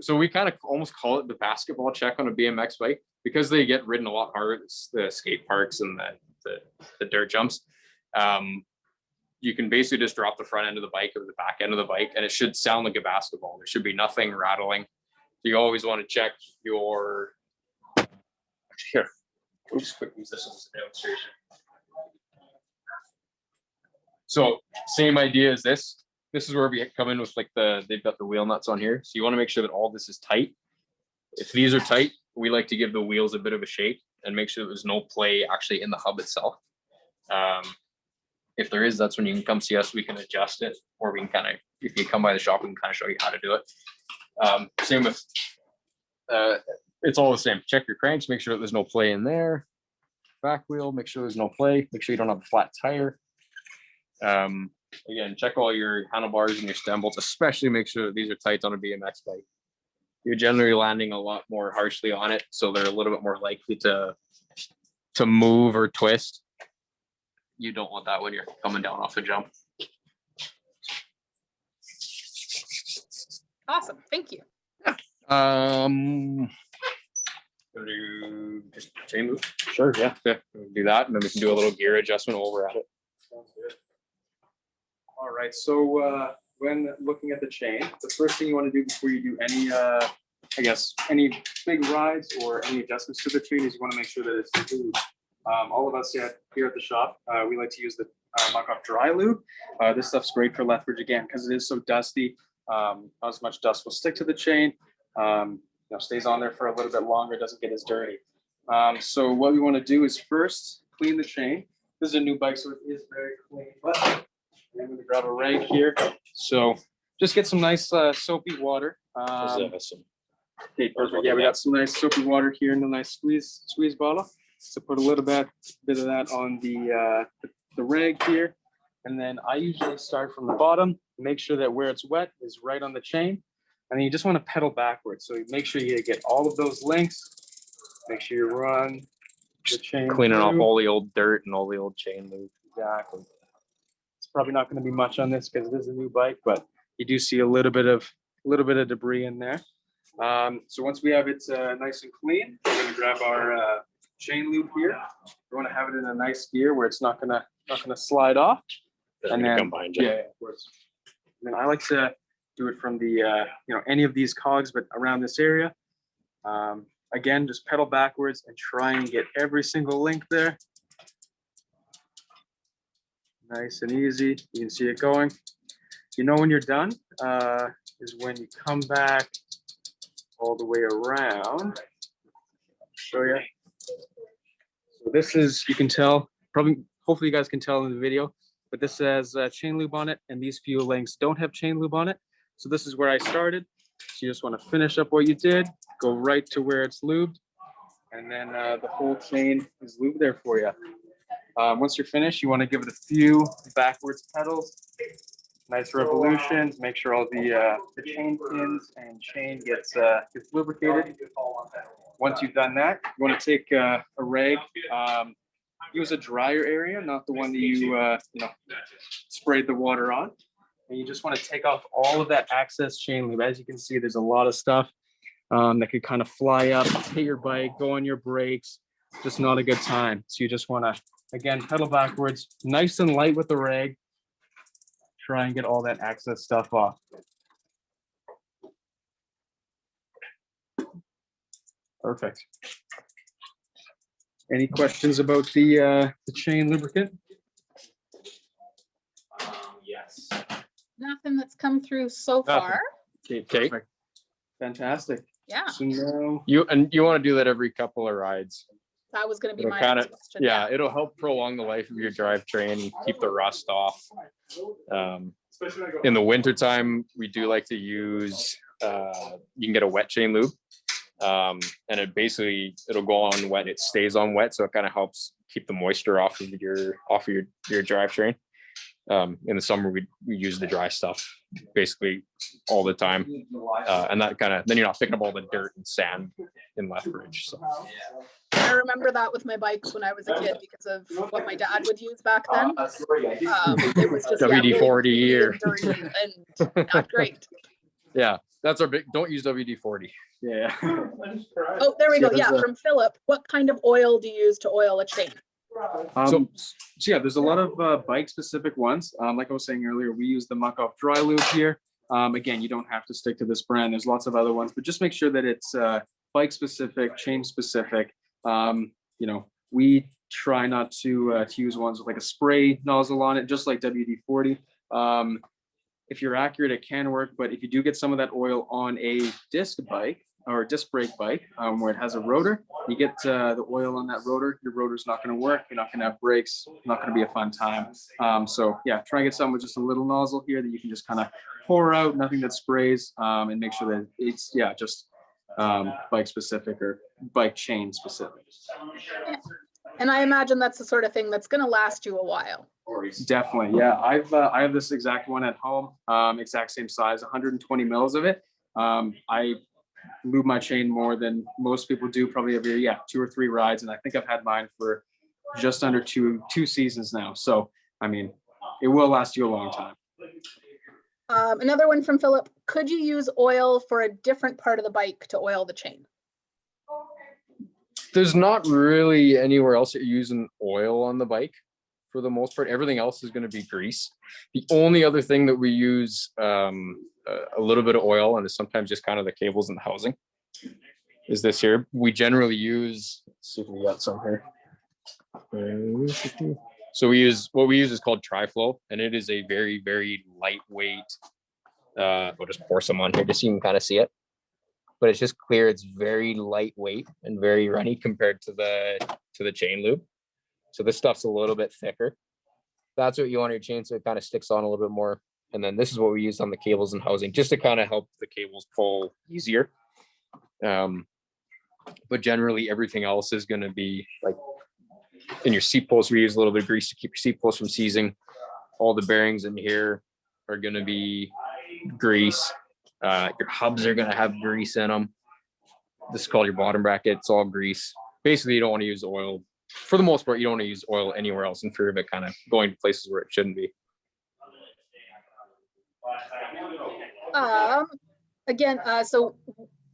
So we kind of almost call it the basketball check on a BMX bike because they get ridden a lot harder, the skate parks and the dirt jumps. You can basically just drop the front end of the bike or the back end of the bike, and it should sound like a basketball. There should be nothing rattling. You always want to check your. Here, we'll just quick use this as a demonstration. So same idea as this. This is where we come in with like they've got the wheel nuts on here. So you want to make sure that all this is tight. If these are tight, we like to give the wheels a bit of a shake and make sure there's no play actually in the hub itself. If there is, that's when you can come see us. We can adjust it, or we can kind of, if you come by the shop, we can kind of show you how to do it. Same with, it's all the same. Check your cranks, make sure that there's no play in there. Back wheel, make sure there's no play. Make sure you don't have a flat tire. Again, check all your handlebars and your stem bolts, especially make sure that these are tight on a BMX bike. You're generally landing a lot more harshly on it, so they're a little bit more likely to move or twist. You don't want that when you're coming down off the jump. Awesome, thank you. Do just chain move? Sure, yeah. We'll do that, and then we can do a little gear adjustment while we're at it. Sounds good. All right, so when looking at the chain, the first thing you want to do before you do any, I guess, any big rides or any adjustments to the chain is you want to make sure that it's smooth. All of us here at the shop, we like to use the Muck-Off dry lube. This stuff's great for Lethbridge again because it is so dusty. Not as much dust will stick to the chain. Stays on there for a little bit longer, doesn't get as dirty. So what we want to do is first clean the chain. This is a new bike, so it is very clean. But I'm going to grab a rag here. So just get some nice soapy water. Okay, perfect. Yeah, we got some nice soapy water here in a nice squeeze bottle. So put a little bit of that on the rag here. And then I usually start from the bottom, make sure that where it's wet is right on the chain. And then you just want to pedal backwards. So make sure you get all of those links. Make sure you run the chain. Cleaning off through. all the old dirt and all the old chain lube. Exactly. It's probably not going to be much on this because it is a new bike, but you do see a little bit of debris in there. So once we have it nice and clean, we're going to grab our chain lube here. We want to have it in a nice gear where it's not gonna slide off. And then, come behind you. yeah, of course. And then I like to do it from the any of these cogs, but around this area. Again, just pedal backwards and try and get every single link there. Nice and easy. You can see it going. You know when you're done is when you come back all the way around. Show you. So this is, you can tell, hopefully you guys can tell in the video, but this says chain lube on it, and these few links don't have chain lube on it. So this is where I started. So you just want to finish up what you did, go right to where it's lubed, and then the whole chain is lubed there for you. Once you're finished, you want to give it a few backwards pedals, nice revolutions, make sure all the chain pins and chain gets lubricated. Once you've done that, you want to take a rag, use a drier area, not the one that you sprayed the water on. And you just want to take off all of that excess chain lube. As you can see, there's a lot of stuff that could kind of fly up, hit your bike, go on your brakes. Just not a good time. So you just want to, again, pedal backwards, nice and light with the rag. Try and get all that excess stuff off. Perfect. Any questions about the chain lubricant? Yes. Nothing that's come through so Nothing. far. Okay, Okay. perfect. Fantastic. Yeah, So now, You want to do that every couple of rides. that was going to be It'll my kind next of, question. yeah, it'll help prolong the life of your drivetrain and keep the rust off. In the wintertime, we do like to use, you can get a wet chain lube. And it'll go on wet. It stays on wet, so it kind of helps keep the moisture off of your drivetrain. In the summer, we use the dry stuff basically all the time, and that kind of, then you're not picking up all the dirt and sand in Lethbridge. So I remember that with my bikes when I was a kid because of what my dad would use back then. It was just WD-40 really or dirty and not great. yeah, that's our big. Don't use WD-40. yeah. Oh, there we Yeah, go. Yeah, there's a- from Philip. What kind of oil do you use to oil a chain? So yeah, there's a lot of bike specific ones. Like I was saying earlier, we use the Muck Off Dry Lube here. Again, you don't have to stick to this brand. There's lots of other ones, but just make sure that it's bike specific, chain specific. We try not to use ones with like a spray nozzle on it, just like WD-40. If you're accurate, it can work, but if you do get some of that oil on a disc bike or a disc brake bike where it has a rotor, you get the oil on that rotor, your rotor's not going to work. You're not going to have brakes. Not going to be a fun time. So yeah, try and get something with just a little nozzle here that you can just kind of pour out, nothing that sprays, and make sure that it's just bike specific or bike chain specific. And I imagine that's the sort of thing that's going to last you a while. Definitely, yeah. I have this exact one at home, exact same size, 120 mils of it. I lube my chain more than most people do, probably every 2 or 3 rides, and I think I've had mine for just under two seasons now. So I mean, it will last you a long time. Another one from Philip. Could you use oil for a different part of the bike to oil the chain? There's not really anywhere else that you're using oil on the bike for the most part. Everything else is going to be grease. The only other thing that we use a little bit of oil, and is sometimes just kind of the cables and the housing, is this here. We generally use, let's see if we got some here. So what we use is called Tri-Flow, and it is a very, very lightweight. We'll just pour some on here just so you can kind of see it. But it's just clear. It's very lightweight and very runny compared to the chain lube. So this stuff's a little bit thicker. That's what you want on your chain, so it kind of sticks on a little bit more. And then this is what we use on the cables and housing, just to kind of help the cables pull easier. But generally everything else is going to be like in your seat post. We use a little bit of grease to keep your seat post from seizing. All the bearings in here are going to be grease. Your hubs are going to have grease in them. This is called your bottom bracket. It's all grease. Basically, you don't want to use oil. For the most part, you don't want to use oil anywhere else in fear of it kind of going to places where it shouldn't be. Again, so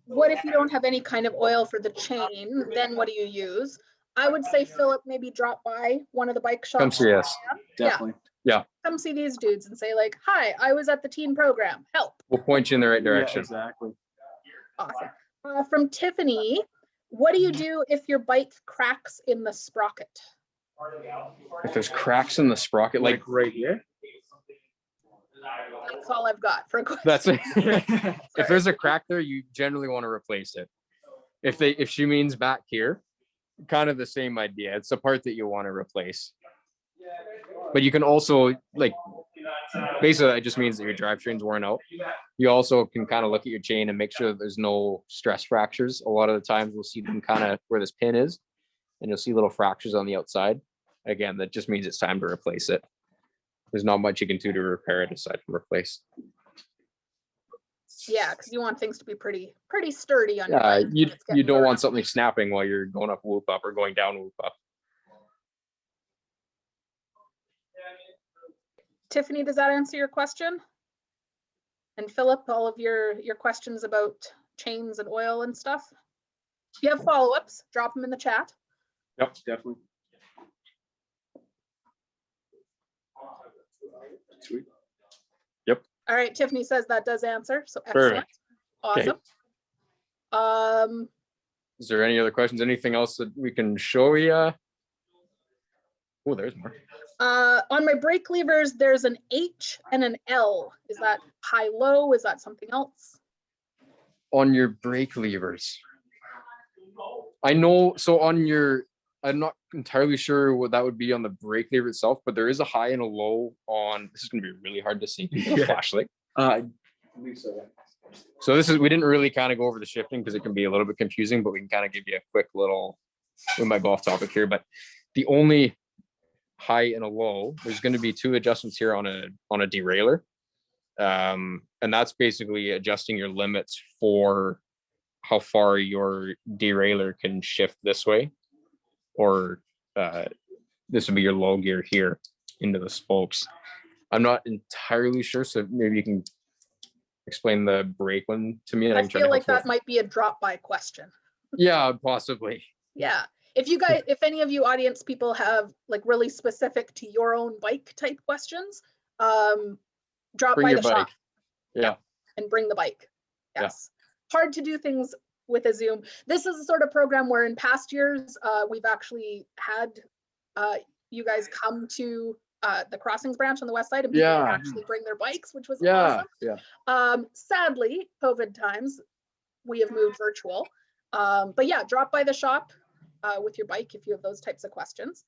what if you don't have any kind of oil for the chain? Then what do you use? I would say, Philip, maybe drop by one of the bike shops. Come see us. Definitely. Come see these dudes and say like, hi, I was at the teen program, help. We'll point you in the right direction. Yeah, exactly. Awesome. From Tiffany, what do you do if your bike cracks in the sprocket? If there's cracks in the sprocket, like right here. That's all I've got for a question. that's it. If there's a crack there, you generally want to replace it. If she means back here, kind of the same idea. It's the part that you want to replace. But you can also, like, basically that just means that your drivetrain's worn out. You also can kind of look at your chain and make sure that there's no stress fractures. A lot of the times we'll see them kind of where this pin is, and you'll see little fractures on the outside. Again, that just means it's time to replace it. There's not much you can do to repair it aside from replace. Yeah, because you want things to be pretty sturdy on your Yeah, bike. you don't want something snapping while you're going up whoop up or going down whoop up. Tiffany, does that answer your question? And Philip, all of your questions about chains and oil and stuff? If you have follow-ups, drop them in the chat. Yep, definitely. Sweet. All right, Tiffany says that does answer, so excellent. Perfect. Awesome. Is there any other questions? Anything else that we can show you? Oh, there's more. On my brake levers, there's an H and an L. Is that high-low? Is that something else? On your brake levers. I know, so on your, I'm not entirely sure what that would be on the brake lever itself, but there is a high and a low on, this is going to be really hard to see with a flashlight. I believe so. So this is, we didn't really kind of go over the shifting because it can be a little bit confusing, but we can kind of give you a quick little, we might go off topic here, but the only high and a low, there's going to be two adjustments here on a derailleur. And that's basically adjusting your limits for how far your derailleur can shift this way, or this would be your low gear here into the spokes. I'm not entirely sure, so maybe you can explain the brake one to me. And I feel like that might be a drop-by question. Yeah, possibly. Yeah. If you guys, if any of you audience people have like really specific to your own bike type questions, drop by the shop. Yeah. And bring the bike. Yes. Yeah. Hard to do things with a Zoom. This is the sort of program where in past years, we've actually had you guys come to the Crossings branch on the west side and people actually bring their bikes, which was awesome. Sadly, COVID times, we have moved virtual. But yeah, drop by the shop with your bike if you have those types of questions.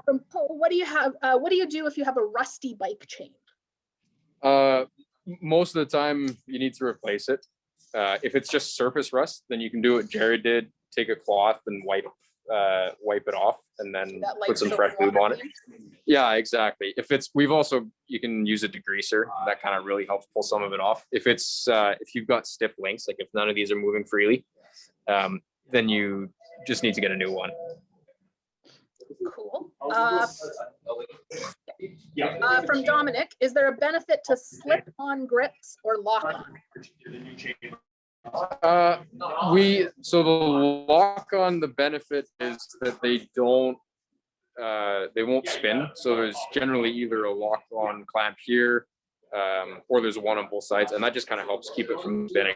From Paul, what do you have? What do you do if you have a rusty bike chain? Most of the time you need to replace it. If it's just surface rust, then you can do what Jared did, take a cloth and wipe it off and then put some fresh lube on it. Yeah, exactly. If it's, you can use a degreaser. That kind of really helps pull some of it off. If it's, if you've got stiff links, like if none of these are moving freely, then you just need to get a new one. Cool. From Dominic, is there a benefit to slip-on grips or lock-on? So the lock-on, the benefit is that they won't spin. So there's generally either a lock-on clamp here, or there's one on both sides, and that just kind of helps keep it from spinning.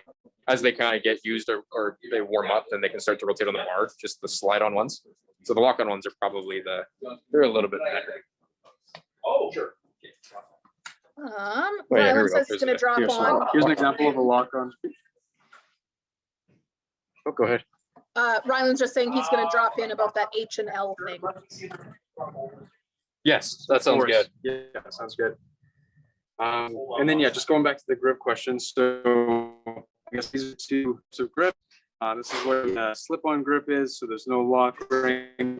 As they kind of get used or they warm up, then they can start to rotate on the bar, just the slide-on ones. So the lock-on ones are probably they're a little bit better. Oh, sure. Rylan says he's going to drop on. Here's an example of a lock-on. Oh, go ahead. Rylan's just saying he's going to drop in about that H and L thing. Yes, that sounds good. Yeah, sounds good. And then, yeah, just going back to the grip question. So I guess these are two types of grip. This is where the slip-on grip is, so there's no lock or anything.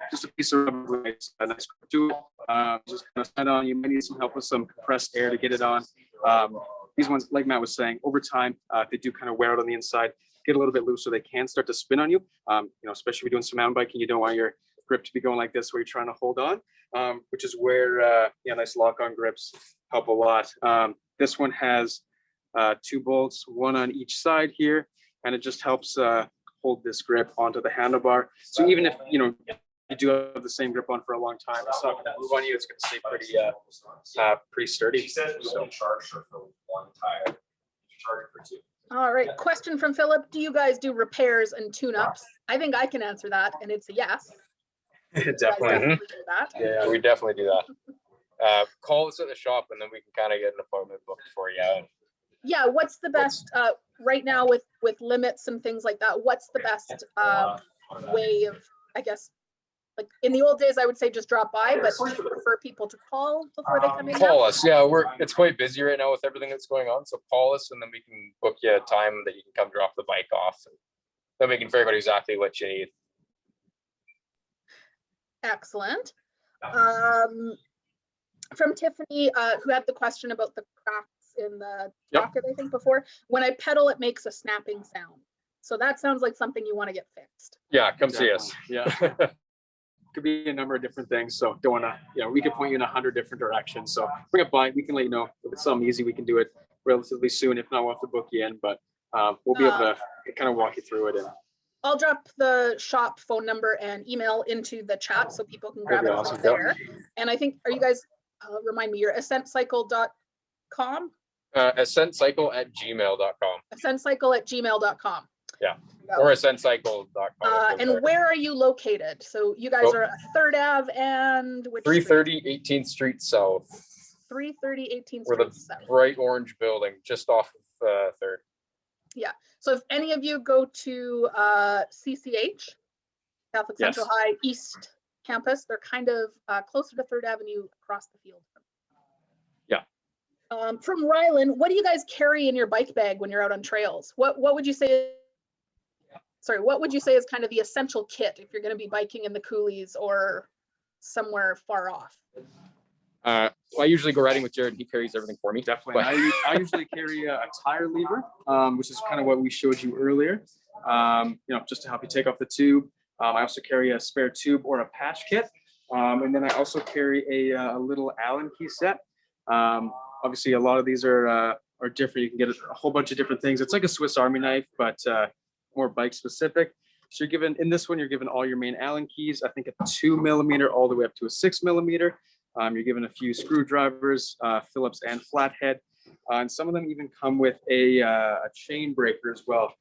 Just a piece of rubber, a nice grip tool. Just kind of slide on. You might need some help with some compressed air to get it on. These ones, like Matt was saying, over time, they do kind of wear out on the inside, get a little bit loose, so they can start to spin on you. Especially if you're doing some mountain biking, you don't want your grip to be going like this where you're trying to hold on, which is where nice lock-on grips help a lot. This one has 2 bolts, one on each side here, and it just helps hold this grip onto the handlebar. So even if you do have the same grip on for a long time, it's not going to move on you. It's going to stay pretty sturdy. So. Charge for one tire, charge for 2. All right, question from Philip. Do you guys do repairs and tune-ups? I think I can answer that, and it's a yes. You guys Definitely. do that. Yeah, we definitely do that. Call us at the shop and then we can kind of get an appointment booked for you. Yeah, what's the best right now with limits and things like that? What's the best way of, I guess, like in the old days, I would say just drop by, but do you prefer people to call before they come in? Call us. Yeah, it's quite busy right now with everything that's going on. So call us and then we can book you a time that you can come drop the bike off. And then we can figure out exactly what you need. Excellent. From Tiffany, who had the question about the cracks in the pocket, I think before. When I pedal, it makes a snapping sound. So that sounds like something you want to get fixed. Yeah, come see us. Yeah. Could be a number of different things. So don't want to, we could point you in 100 different directions. So bring it by. We can let you know if it's something easy. We can do it relatively soon. If not, we'll have to book you in. But we'll be able to kind of walk you through it. And I'll drop the shop phone number and email into the chat so people can grab it awesome. from there. And I think, are you guys, remind me, you're ascentcycle.com? AscentCycle@gmail.com. Ascentcycle@gmail.com. Yeah. Or AscentCycle.com. And where are you located? So you guys are at 3rd Ave and which 330 18th Street South. 330 18th We're Street the South. bright orange building just off of 3rd. Yeah. So if any of you go to CCH, Catholic Central High East Campus, they're kind of closer to 3rd Avenue across the field. Yeah. From Rylan, what do you guys carry in your bike bag when you're out on trails? What would you say? Sorry, what would you say is kind of the essential kit if you're going to be biking in the coulees or somewhere far off? Well, I usually go riding with Jared. He carries everything for me. Definitely. I usually carry a tire lever, which is kind of what we showed you earlier, just to help you take off the tube. I also carry a spare tube or a patch kit. And then I also carry a little Allen key set. Obviously, a lot of these are different. You can get a whole bunch of different things. It's like a Swiss Army knife, but more bike specific. So in this one, you're given all your main Allen keys. I think a 2mm all the way up to a 6mm. You're given a few screwdrivers, Phillips and flathead, and some of them even come with a chain breaker as well.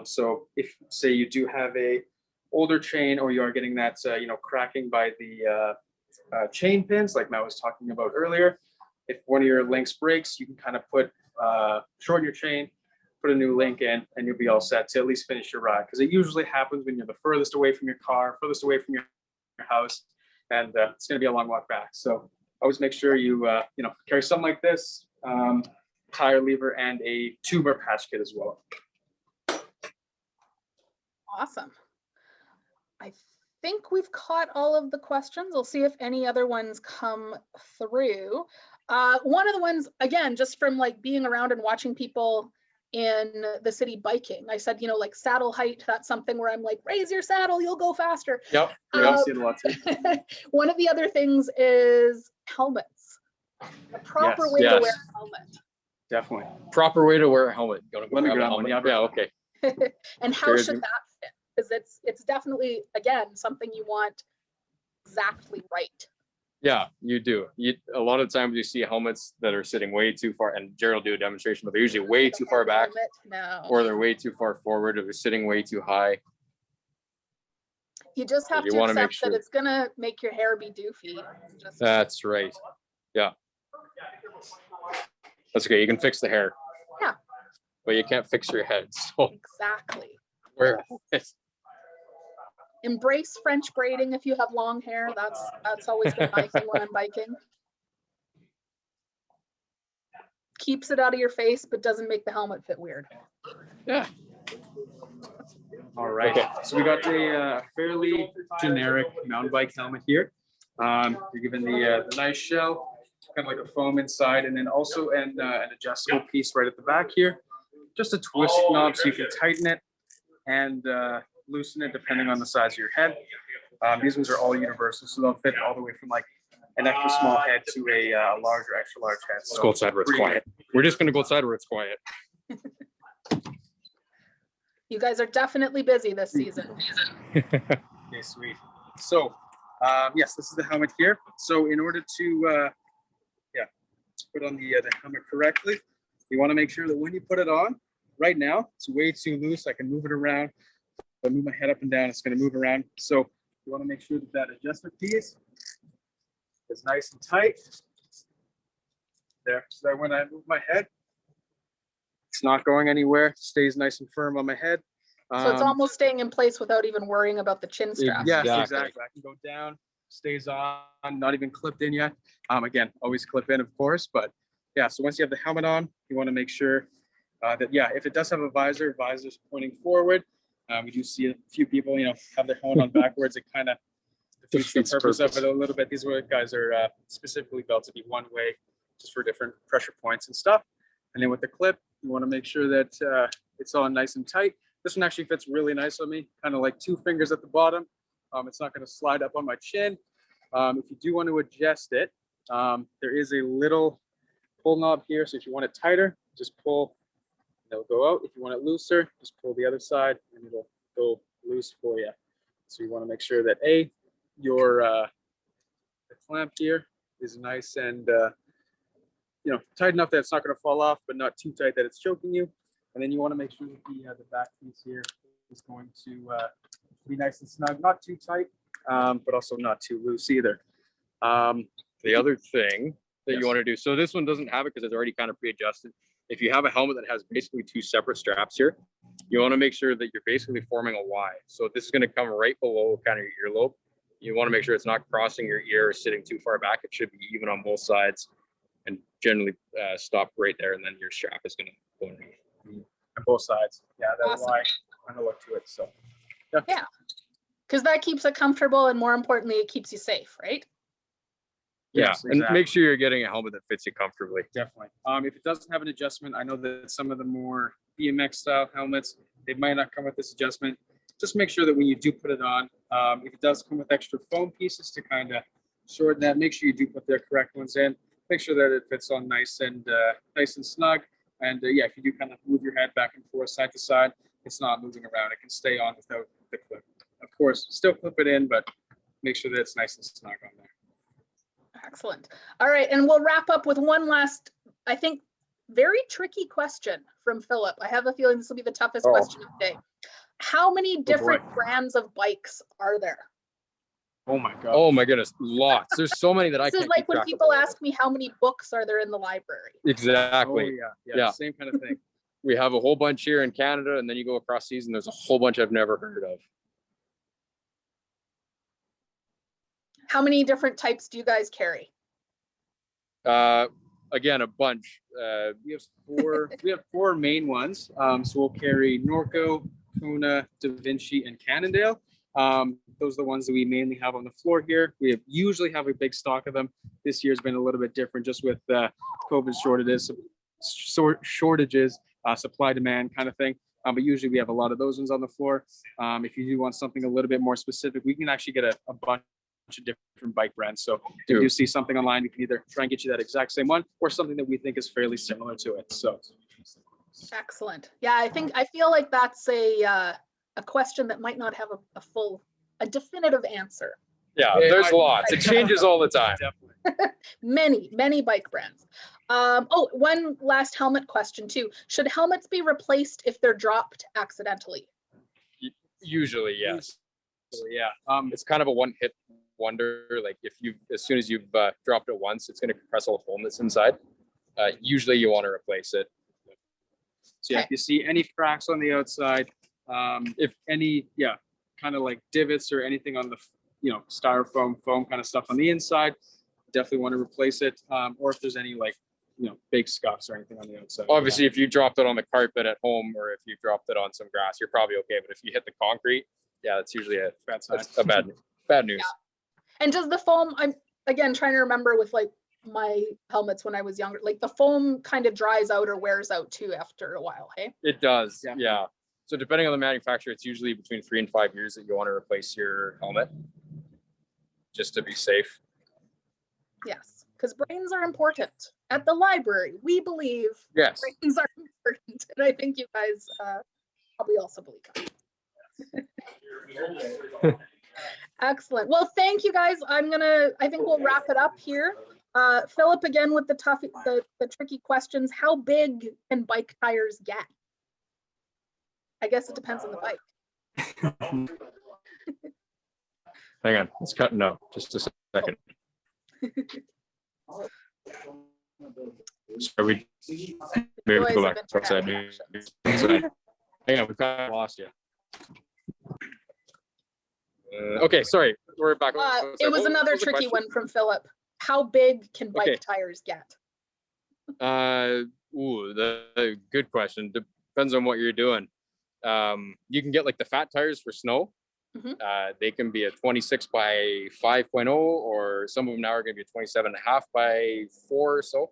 So if say you do have a older chain or you are getting that cracking by the chain pins like Matt was talking about earlier, if one of your links breaks, you can kind of shorten your chain, put a new link in, and you'll be all set to at least finish your ride. Because it usually happens when you're the furthest away from your car, furthest away from your house, and it's going to be a long walk back. So always make sure you carry something like this, tire lever, and a tube or patch kit as well. Awesome. I think we've caught all of the questions. We'll see if any other ones come through. One of the ones, again, just from like being around and watching people in the city biking, I said, like saddle height, that's something where I'm like, raise your saddle, you'll go faster. Yep, I see it a lot too. One of the other things is helmets. A proper way to wear a helmet. Definitely. Proper way to wear a helmet. Let me grab one. Yeah, okay. And how should that fit? Because it's definitely, again, something you want exactly right. Yeah, you do. A lot of times you see helmets that are sitting way too far, and Jared will do a demonstration, but they're usually way too far back, or they're way too far forward, or they're sitting way too high. You just have to accept that it's gonna make your hair be doofy. That's right. Yeah. That's okay. You can fix the hair. Yeah. But you can't fix your head. So exactly. Where embrace French braiding if you have long hair. That's always been my thing when I'm biking. keeps it out of your face, but doesn't make the helmet fit weird. Yeah. All right, so we got a fairly generic mountain bike helmet here. You're given the nice shell, kind of like a foam inside, and then also an adjustable piece right at the back here. Just a twist knob so you can tighten it and loosen it depending on the size of your head. These ones are all universal, so they'll fit all the way from like an extra small head to a large or extra large head. Let's go outside where it's quiet. We're just gonna go outside where it's quiet. You guys are definitely busy this season. Okay, sweet. So, yes, this is the helmet here. So in order to put on the helmet correctly, you want to make sure that when you put it on, right now, it's way too loose. I can move it around. If I move my head up and down, it's going to move around. So you want to make sure that that adjustment piece is nice and tight. There, so that when I move my head, it's not going anywhere, stays nice and firm on my head. So it's almost staying in place without even worrying about the chin strap. Yes, Exactly. exactly. I can go down, stays on, not even clipped in yet. Again, always clip in, of course, but yeah, so once you have the helmet on, you want to make sure that, yeah, if it does have a visor, visor's pointing forward. We do see a few people, have their helmet on backwards. It kind of defeats the purpose of it a little bit. These guys are specifically built to be one way, just for different pressure points and stuff. And then with the clip, you want to make sure that it's all nice and tight. This one actually fits really nice on me, kind of like 2 fingers at the bottom. It's not going to slide up on my chin. If you do want to adjust it, there is a little pull knob here. So if you want it tighter, just pull, it'll go out. If you want it looser, just pull the other side and it'll go loose for you. So you want to make sure that your the clamp here is nice and tight enough that it's not going to fall off, but not too tight that it's choking you. And then you want to make sure that the back piece here is going to be nice and snug, not too tight, but also not too loose either. The other thing that Yes. you want to do, so this one doesn't have it because it's already kind of pre-adjusted. If you have a helmet that has basically 2 separate straps here, you want to make sure that you're basically forming a Y. So this is going to come right below kind of your earlobe. You want to make sure it's not crossing your ear or sitting too far back. It should be even on both sides and generally stop right there. And then your strap is going to go underneath. On both sides. Yeah, that's Awesome. why I'm going to look to it. So, Yeah. Because that keeps it comfortable, and more importantly, it keeps you safe, right? yes, And exactly. make sure you're getting a helmet that fits you comfortably. Definitely. If it doesn't have an adjustment, I know that some of the more BMX style helmets, they might not come with this adjustment. Just make sure that when you do put it on, if it does come with extra foam pieces to kind of shorten that, make sure you do put the correct ones in. Make sure that it fits on nice and snug. And yeah, if you do kind of move your head back and forth, side to side, it's not moving around. It can stay on without the clip. Of course, still clip it in, but make sure that it's nice and snug on there. Excellent. All right, and we'll wrap up with one last, I think, very tricky question from Philip. I have a feeling this will be the toughest Oh. question of the day. How many different boy. brands of bikes are there? Oh my God. Oh my goodness, lots. There's so many that I This can't is like keep when track of people all of ask me how many books are there in the library. them. Exactly. Oh, yeah. Yeah. Same kind of thing. We have a whole bunch here in Canada, and then you go across seas and there's a whole bunch I've never heard of. How many different types do you guys carry? Again, a bunch. We have 4 main ones. So we'll carry Norco, Kona, Da Vinci, and Cannondale. Those are the ones that we mainly have on the floor here. We usually have a big stock of them. This year's been a little bit different just with COVID shortages, supply demand kind of thing. But usually we have a lot of those ones on the floor. If you do want something a little bit more specific, we can actually get a bunch of different bike brands. So if you do see something online, we can either try and get you that exact same one or something that we think is fairly similar to it. So Excellent. Yeah, I feel like that's a question that might not have a definitive answer. Yeah, there's lots. It changes all the time. definitely. Many bike brands. One last helmet question too. Should helmets be replaced if they're dropped accidentally? Usually, yes. So, yeah. It's kind of a one-hit wonder. Like as soon as you've dropped it once, it's going to compress all the foam that's inside. Usually, you want to replace it. So yeah, if you see any cracks on the outside, if any, kind of like divots or anything on the, styrofoam foam kind of stuff on the inside, definitely want to replace it. Or if there's any like big scuffs or anything on the outside. Obviously, if you dropped it on the carpet at home or if you dropped it on some grass, you're probably okay. But if you hit the concrete, yeah, that's usually Bad sign. a bad news. Yeah. And does the foam, I'm again trying to remember with like my helmets when I was younger, like the foam kind of dries out or wears out too after a while, hey? It does, Yeah. yeah. So depending on the manufacturer, it's usually between 3 and 5 years that you want to replace your helmet, just to be safe. Yes, because brains are important. At the library, we believe Yes. brains are important. And I think you guys probably also believe that. Excellent. Well, thank you guys. I think we'll wrap it up here. Philip, again with the tricky questions. How big can bike tires get? I guess it depends on the bike. Hang on, it's cutting out. Just a second. So we maybe Joys go of back internet outside. connections. Hang on, we've kind of lost you. Okay, sorry, we're back. It was another tricky one from Philip. How big can bike tires get? Good question. Depends on what you're doing. You can get like the fat tires for snow. Mhm. They can be a 26 by 5.0, or some of them now are going to be a 27.5 by 4 or so.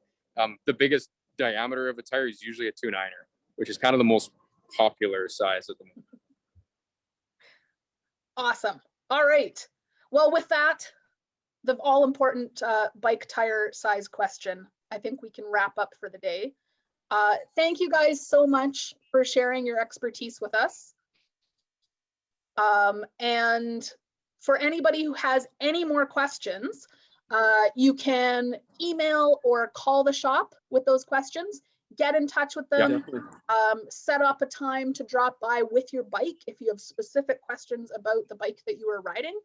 The biggest diameter of a tire is usually a 2.9er, which is kind of the most popular size at the moment. Awesome. All right. Well, with that, the all important bike tire size question, I think we can wrap up for the day. Thank you guys so much for sharing your expertise with us. And for anybody who has any more questions, you can email or call the shop with those questions. Get in touch with them, set up a time to drop by with your bike if you have specific questions about the bike that you are riding.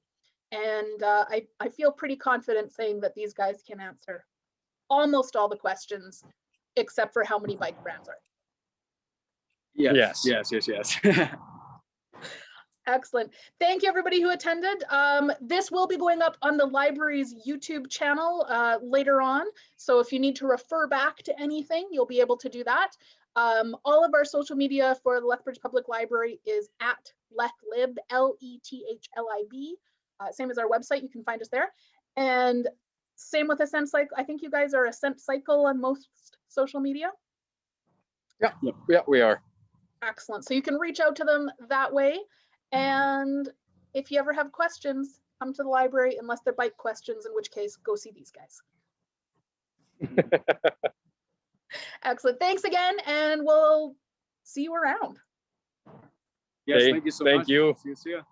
And I feel pretty confident saying that these guys can answer almost all the questions, except for how many bike brands are. Yes. Excellent. Thank you everybody who attended. This will be going up on the library's YouTube channel later on. So if you need to refer back to anything, you'll be able to do that. All of our social media for the Lethbridge Public Library is at lethlib, Lethlib. Same as our website, you can find us there. And same with Ascent Cycle. I think you guys are Ascent Cycle on most social media. Yeah, we are. Excellent. So you can reach out to them that way. And if you ever have questions, come to the library, unless they're bike questions, in which case go see these guys. Excellent. Thanks again, and we'll see you around. Yes, Okay, thank you so thank much. you. See you.